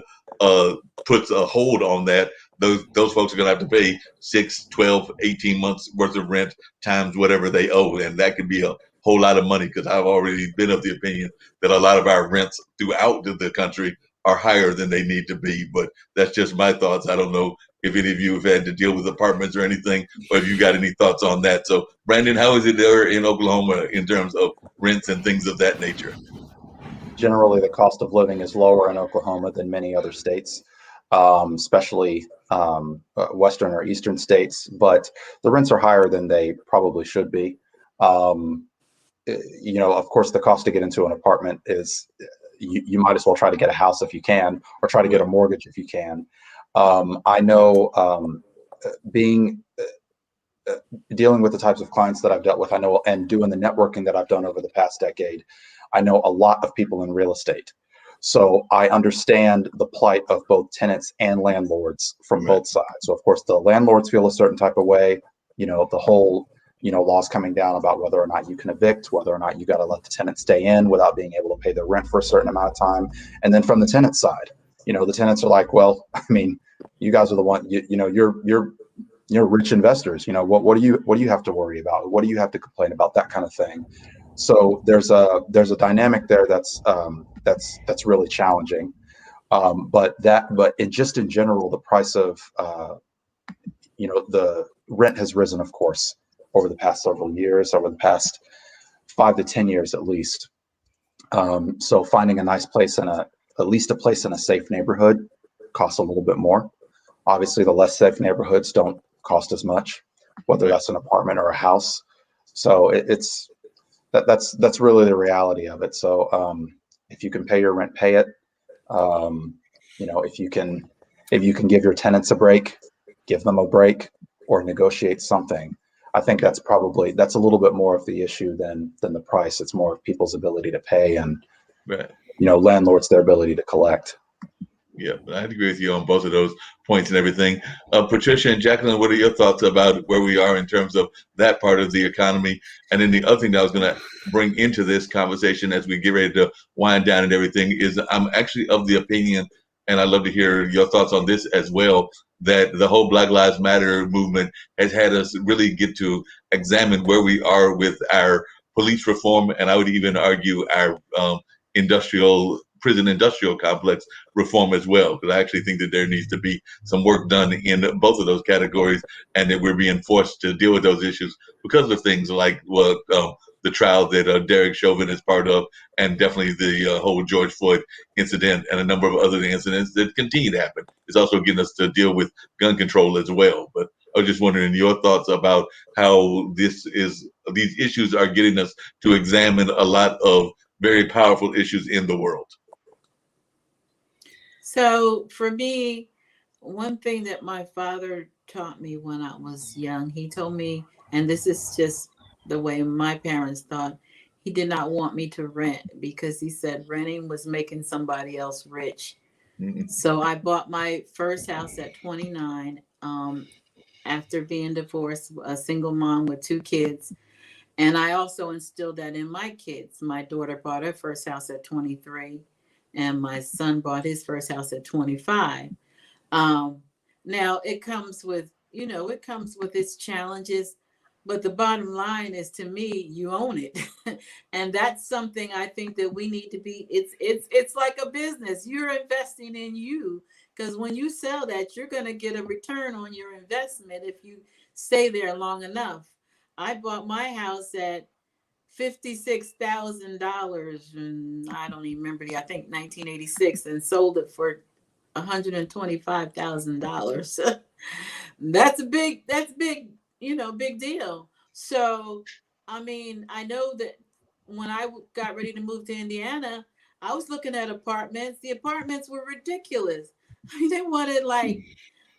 puts a hold on that, those folks are going to have to pay 6, 12, 18 months worth of rent times whatever they owe, and that could be a whole lot of money, because I've already been of the opinion that a lot of our rents throughout the country are higher than they need to be. But that's just my thoughts. I don't know if any of you have had to deal with apartments or anything, or if you got any thoughts on that. So, Brandon, how is it there in Oklahoma in terms of rents and things of that nature? Generally, the cost of living is lower in Oklahoma than many other states, especially western or eastern states, but the rents are higher than they probably should be. Of course, the cost to get into an apartment is, you might as well try to get a house if you can, or try to get a mortgage if you can. I know, dealing with the types of clients that I've dealt with, I know, and doing the networking that I've done over the past decade, I know a lot of people in real estate. So I understand the plight of both tenants and landlords from both sides. So of course, the landlords feel a certain type of way, the whole laws coming down about whether or not you can evict, whether or not you got to let the tenant stay in without being able to pay their rent for a certain amount of time. And then from the tenant side, the tenants are like, well, I mean, you guys are the one, you're rich investors. What do you have to worry about? What do you have to complain about? That kind of thing. So there's a dynamic there that's really challenging. But in general, the price of the rent has risen, of course, over the past several years, over the past 5 to 10 years at least. So finding a nice place at least a place in a safe neighborhood costs a little bit more. Obviously, the less safe neighborhoods don't cost as much, whether that's an apartment or a house. So that's really the reality of it. So if you can pay your rent, pay it. If you can give your tenants a break, give them a break, or negotiate something. I think that's a little bit more of the issue than the price. It's more of people's ability to pay and Right. landlords, their ability to collect. Yeah, I agree with you on both of those points and everything. Patricia and Jacqueline, what are your thoughts about where we are in terms of that part of the economy? And then the other thing that I was going to bring into this conversation as we get ready to wind down and everything is I'm actually of the opinion, and I'd love to hear your thoughts on this as well, that the whole Black Lives Matter movement has had us really get to examine where we are with our police reform, and I would even argue our prison industrial complex reform as well, because I actually think that there needs to be some work done in both of those categories, and that we're being forced to deal with those issues because of things like the trial that Derek Chauvin is part of, and definitely the whole George Floyd incident and a number of other incidents that continue to happen. It's also getting us to deal with gun control as well. But I was just wondering your thoughts about how these issues are getting us to examine a lot of very powerful issues in the world. So for me, one thing that my father taught me when I was young, he told me, and this is just the way my parents thought, he did not want me to rent because he said renting was making somebody else rich. Mm-hmm. So I bought my first house at 29 after being divorced, a single mom with 2 kids. And I also instilled that in my kids. My daughter bought her first house at 23, and my son bought his first house at 25. Now it comes with its challenges, but the bottom line is, to me, you own it. And that's something I think that we need to be, it's like a business. You're investing in you, because when you sell that, you're going to get a return on your investment if you stay there long enough. I bought my house at $56,000, and I don't even remember I think 1986, and sold it for $125,000. That's big, big deal. So, I mean, I know that when I got ready to move to Indiana, I was looking at apartments. The apartments were ridiculous. I mean, they wanted like,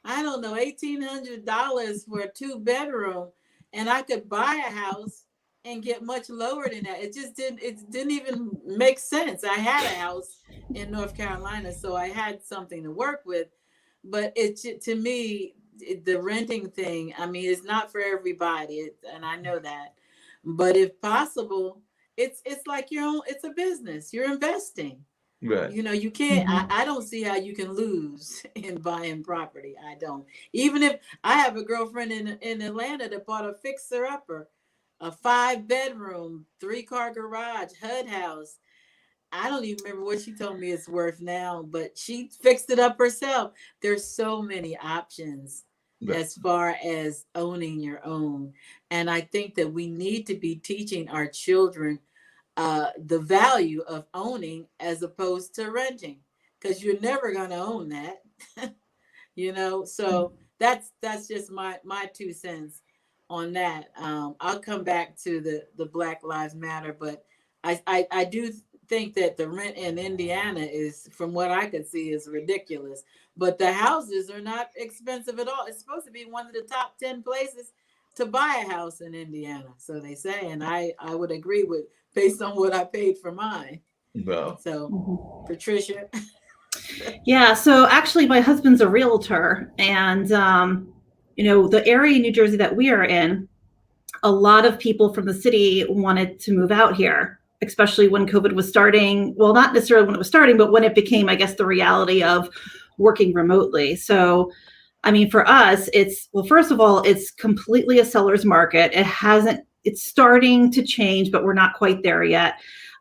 I don't know, $1,800 for a 2-bedroom, and I could buy a house and get much lower than that. It didn't even make sense. I had a house in North Carolina, so I had something to work with. But to me, the renting thing, I mean, it's not for everybody, and I know that. But if possible, it's like it's a business. You're investing. Right. You can't, I don't see how you can lose in buying property. I don't. Even if I have a girlfriend in Atlanta that bought a fixer-upper, a 5-bedroom, 3-car garage, HUD house. I don't even remember what she told me it's worth now, but she fixed it up herself. There's so many options as far as owning your own. And I think that we need to be teaching our children the value of owning as opposed to renting, because you're never going to own that. So that's just my 2 cents on that. I'll come back to the Black Lives Matter, but I do think that the rent in Indiana is, from what I could see, is ridiculous. But the houses are not expensive at all. It's supposed to be one of the top 10 places to buy a house in Indiana, so they say, and I would agree with, based on what I paid for mine. Wow. So, Patricia. Yeah, so actually my husband's a realtor, and the area in New Jersey that we are in, a lot of people from the city wanted to move out here, especially when COVID was starting. Well, not necessarily when it was starting, but when it became, I guess, the reality of working remotely. So, I mean, for us, first of all, it's completely a seller's market. It hasn't it's starting to change, but we're not quite there yet.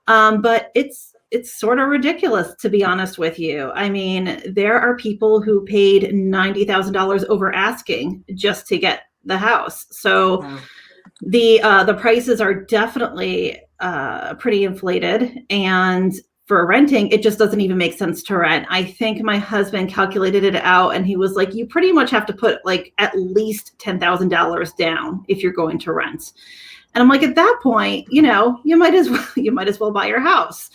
But it's sort of ridiculous, to be honest with you. I mean, there are people who paid $90,000 over asking just to get the house. So Wow. the prices are definitely pretty inflated, and for renting, it just doesn't even make sense to rent. I think my husband calculated it out, and he was like, you pretty much have to put like at least $10,000 down if you're going to rent. And I'm like, at that point, you might as well buy your house.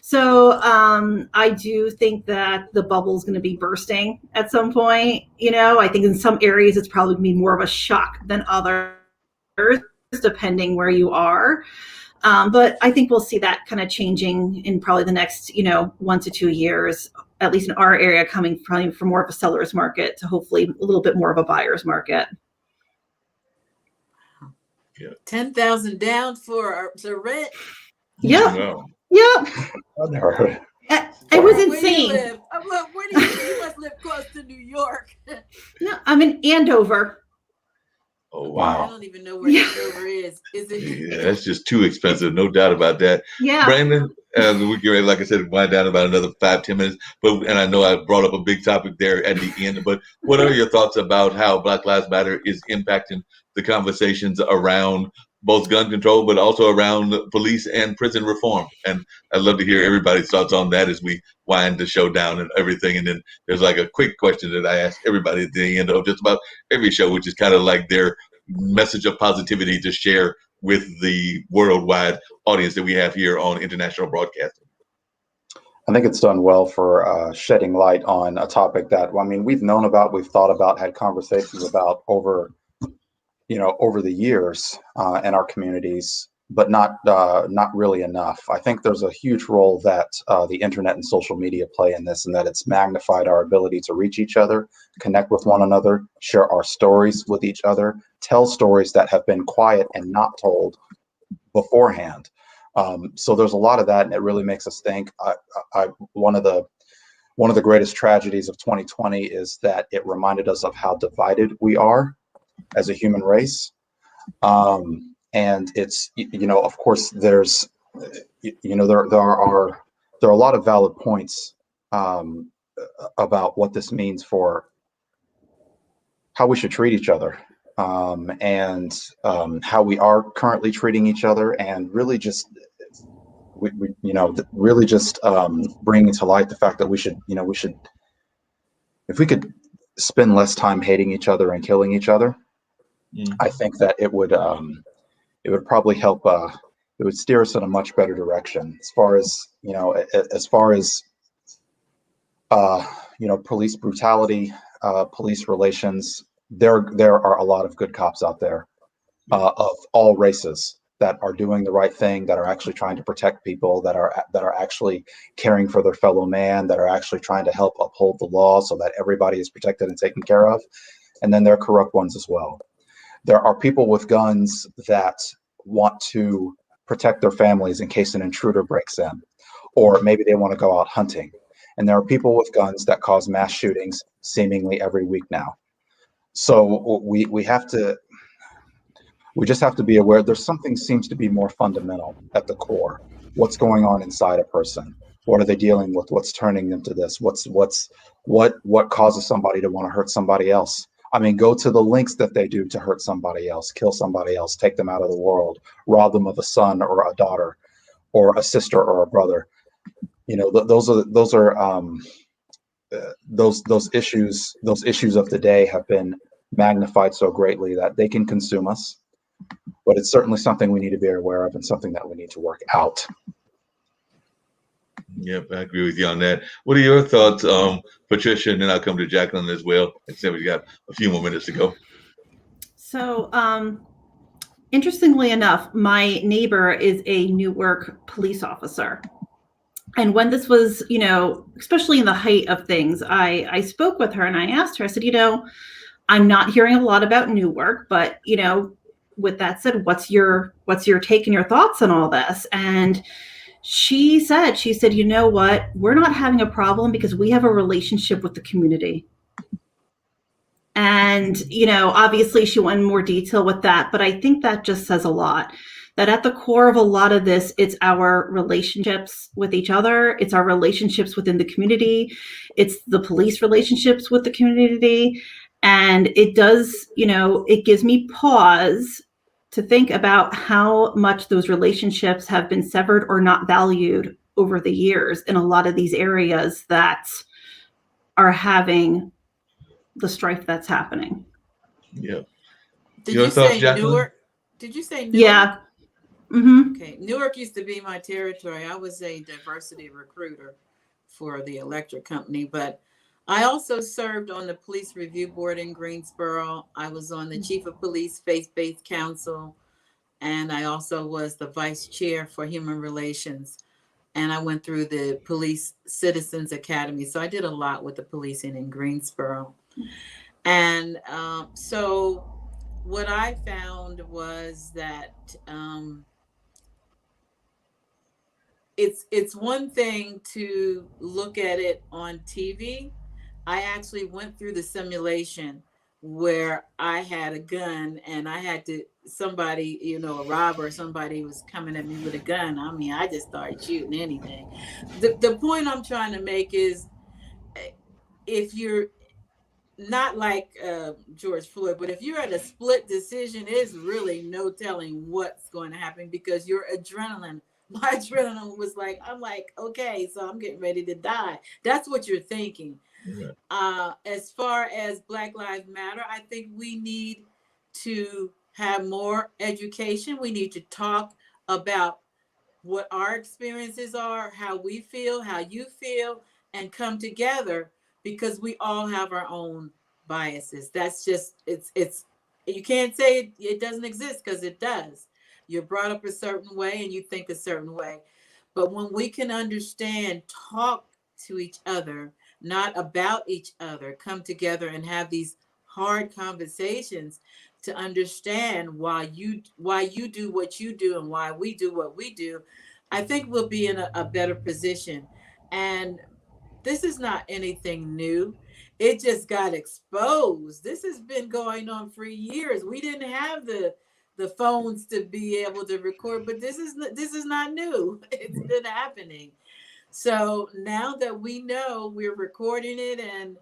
So I do think that the bubble is going to be bursting at some point. I think in some areas it's probably going to be more of a shock than others, depending where you are. But I think we'll see that kind of changing in probably the next, 1 to 2 years, at least in our area, coming probably from more of a seller's market to hopefully a little bit more of a buyer's market. Yeah. 10,000 down to rent. Yeah. Wow. Yep. I've never heard it. It was Where insane. do you live? Where do you must live close to New York? No, I'm in Andover. Oh, I wow. don't even know where Andover is. Is it? Yeah, that's just too expensive. No doubt about that. Yeah. Brandon, we get ready, like I said, wind down about another 5-10 minutes. And I know I brought up a big topic there at the end, but what are your thoughts about how Black Lives Matter is impacting the conversations around both gun control, but also around police and prison reform? And I'd love to hear everybody's thoughts on that as we wind the show down and everything. And then there's like a quick question that I ask everybody at the end of just about every show, which is kind of like their message of positivity to share with the worldwide audience that we have here on international broadcasting. I think it's done well for shedding light on a topic that, we've known about, we've thought about, had conversations about over the years in our communities, but not really enough. I think there's a huge role that the internet and social media play in this, and that it's magnified our ability to reach each other, connect with one another, share our stories with each other, tell stories that have been quiet and not told beforehand. So there's a lot of that, and it really makes us think. One of the greatest tragedies of 2020 is that it reminded us of how divided we are as a human race. And it's, of course, there's, there are a lot of valid points about what this means for how we should treat each other, and how we are currently treating each other, and really just, really just bringing to light the fact that we should, if we could spend less time hating each other and killing each other, I think that it would probably help. It would steer us in a much better direction as far as police brutality, police relations. There are a lot of good cops out there of all races that are doing the right thing, that are actually trying to protect people, that are actually caring for their fellow man, that are actually trying to help uphold the law so that everybody is protected and taken care of. And then there are corrupt ones as well. There are people with guns that want to protect their families in case an intruder breaks in, or maybe they want to go out hunting. And there are people with guns that cause mass shootings seemingly every week now. So we just have to be aware there's something seems to be more fundamental at the core. What's going on inside a person? What are they dealing with? What's turning them to this? What causes somebody to want to hurt somebody else? Go to the lengths that they do to hurt somebody else, kill somebody else, take them out of the world, rob them of a son or a daughter, or a sister or a brother. Those issues of the day have been magnified so greatly that they can consume us. But it's certainly something we need to be aware of, and something that we need to work out. Yep, I agree with you on that. What are your thoughts, Patricia? And then I'll come to Jacqueline as well. Like I said, we got a few more minutes to go. So, interestingly enough, my neighbor is a Newark police officer. And when this was, especially in the height of things, I spoke with her and I asked her, I said, I'm not hearing a lot about Newark, but, with that said, what's your take and your thoughts on all this? And she said, you know what, we're not having a problem because we have a relationship with the community. And, obviously she went in more detail with that, but I think that just says a lot. That at the core of a lot of this, it's our relationships with each other. It's our relationships within the community. It's the police relationships with the community. And it does, it gives me pause to think about how much those relationships have been severed or not valued over the years in a lot of these areas that are having the strife that's happening. Yeah. Did Your you thoughts, say Jacqueline? Newark? Did you say Newark? Yeah. Mm-hmm. Okay. Newark used to be my territory. I was a diversity recruiter for the electric company, but I also served on the police review board in Greensboro. I was on the chief of police faith-based council, and I also was the vice chair for human relations. And I went through the police citizens academy. So I did a lot with the policing in Greensboro. And so what I found was that it's one thing to look at it on TV. I actually went through the simulation where I had a gun and I had to somebody, a robber or somebody was coming at me with a gun. I mean, I just started shooting anything. The point I'm trying to make is if you're not like George Floyd, but if you're at a split decision, it's really no telling what's going to happen because your adrenaline, my adrenaline was like, I'm like, okay, so I'm getting ready to die. That's what you're thinking. As far as Black Lives Matter, I think we need to have more education. We need to talk about what our experiences are, how we feel, how you feel, and come together because we all have our own biases. That's just it's you can't say it doesn't exist because it does. You're brought up a certain way and you think a certain way. But when we can understand, talk to each other, not about each other, come together and have these hard conversations to understand why you do what you do and why we do what we do, I think we'll be in a better position. And this is not anything new. It just got exposed. This has been going on for years. We didn't have the phones to be able to record, but this is not new. It's been happening. So now that we know we're recording it and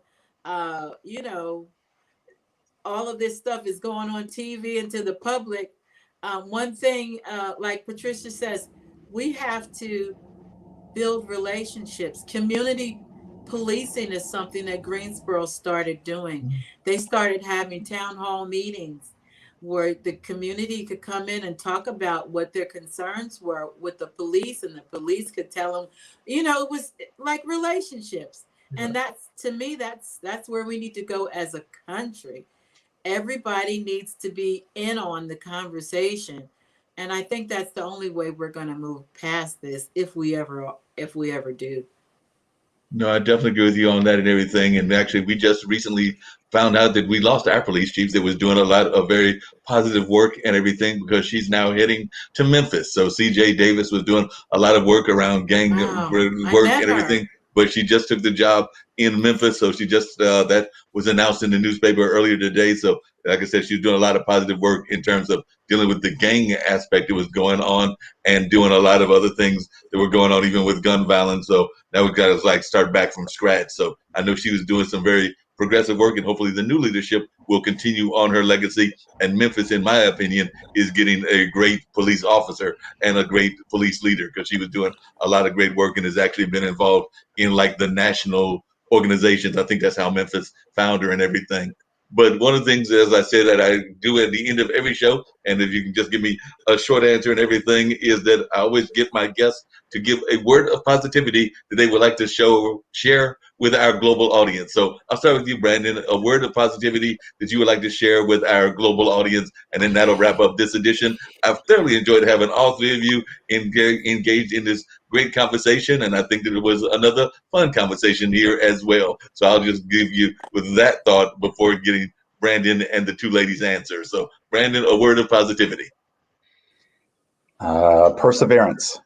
all of this stuff is going on TV and to the public, one thing, like Patricia says, we have to build relationships. Community policing is something that Greensboro started doing. They started having town hall meetings where the community could come in and talk about what their concerns were with the police, and the police could tell them, it was like relationships. And that's, to me, that's where we need to go as a country. Everybody needs to be in on the conversation. And I think that's the only way we're going to move past this if we ever do. No, I definitely agree with you on that and everything. And actually, we just recently found out that we lost our police chief that was doing a lot of very positive work and everything because she's now heading to Memphis. So CJ Davis was doing a lot of work around gang work and everything, but she just took the job in Memphis. So she just, that was announced in the newspaper earlier today. So like I said, she's doing a lot of positive work in terms of dealing with the gang aspect that was going on and doing a lot of other things that were going on, even with gun violence. So now we've got to like start back from scratch. So I know she was doing some very progressive work, and hopefully the new leadership will continue on her legacy. And Memphis, in my opinion, is getting a great police officer and a great police leader because she was doing a lot of great work and has actually been involved in like the national organizations. I think that's how Memphis found her and everything. But one of the things, as I said, that I do at the end of every show, and if you can just give me a short answer and everything, is that I always get my guests to give a word of positivity that they would like to share with our global audience. So I'll start with you, Brandon. A word of positivity that you would like to share with our global audience, and then that'll wrap up this edition. I've thoroughly enjoyed having all three of you engaged in this great conversation, and I think that it was another fun conversation here as well. So I'll just give you with that thought before getting Brandon and the two ladies' answer. So Brandon, a word of positivity. Perseverance.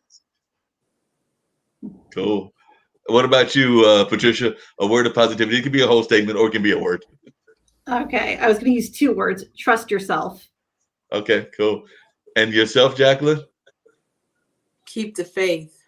Cool. What about you, Patricia? A word of positivity. It can be a whole statement or it can be a word. Okay, I was going to use 2 words. Trust yourself. Okay, cool. And yourself, Jacqueline? Keep the faith.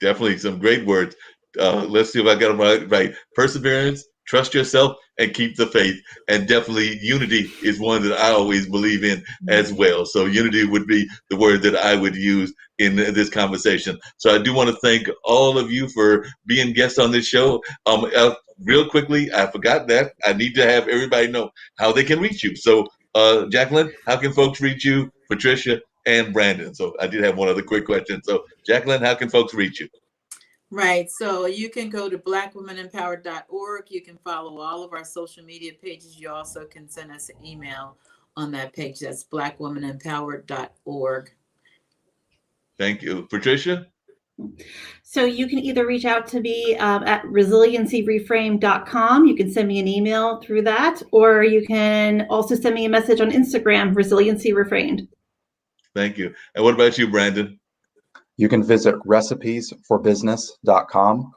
Definitely some great words. Let's see if I got them right. Perseverance, trust yourself, and keep the faith. And definitely unity is one that I always believe in as well. So unity would be the word that I would use in this conversation. So I do want to thank all of you for being guests on this show. Real quickly, I forgot that I need to have everybody know how they can reach you. So Jacqueline, how can folks reach you? Patricia and Brandon. So I did have one other quick question. So Jacqueline, how can folks reach you? Right. So you can go to blackwomanempowered.org. You can follow all of our social media pages. You also can send us an email on that page. That's blackwomanempowered.org. Thank you. Patricia? So you can either reach out to me at resiliencyreframe.com. You can send me an email through that, or you can also send me a message on Instagram, Resiliency Reframed. Thank you. And what about you, Brandon? You can visit recipesforbusiness.com.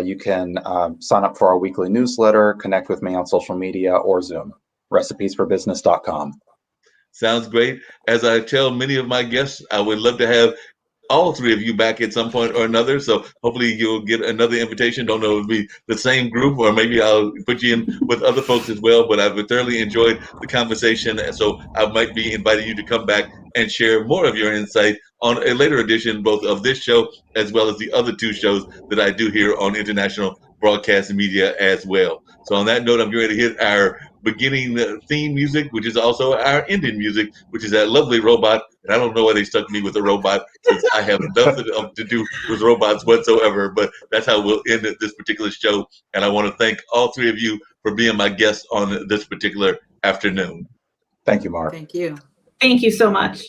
You can sign up for our weekly newsletter, connect with me on social media or Zoom. Recipesforbusiness.com. Sounds great. As I tell many of my guests, I would love to have all 3 of you back at some point or another. So hopefully you'll get another invitation. Don't know if it'll be the same group or maybe I'll put you in with other folks as well. But I've thoroughly enjoyed the conversation. And so I might be inviting you to come back and share more of your insight on a later edition, both of this show as well as the other 2 shows that I do here on International Broadcast Media as well. So on that note, I'm going to hit our beginning theme music, which is also our ending music, which is that lovely robot. And I don't know why they stuck me with a robot, since I have nothing to do with robots whatsoever. But that's how we'll end this particular show. And I want to thank all 3 of you for being my guests on this particular afternoon. Thank you, Mark. Thank you. Thank you so much.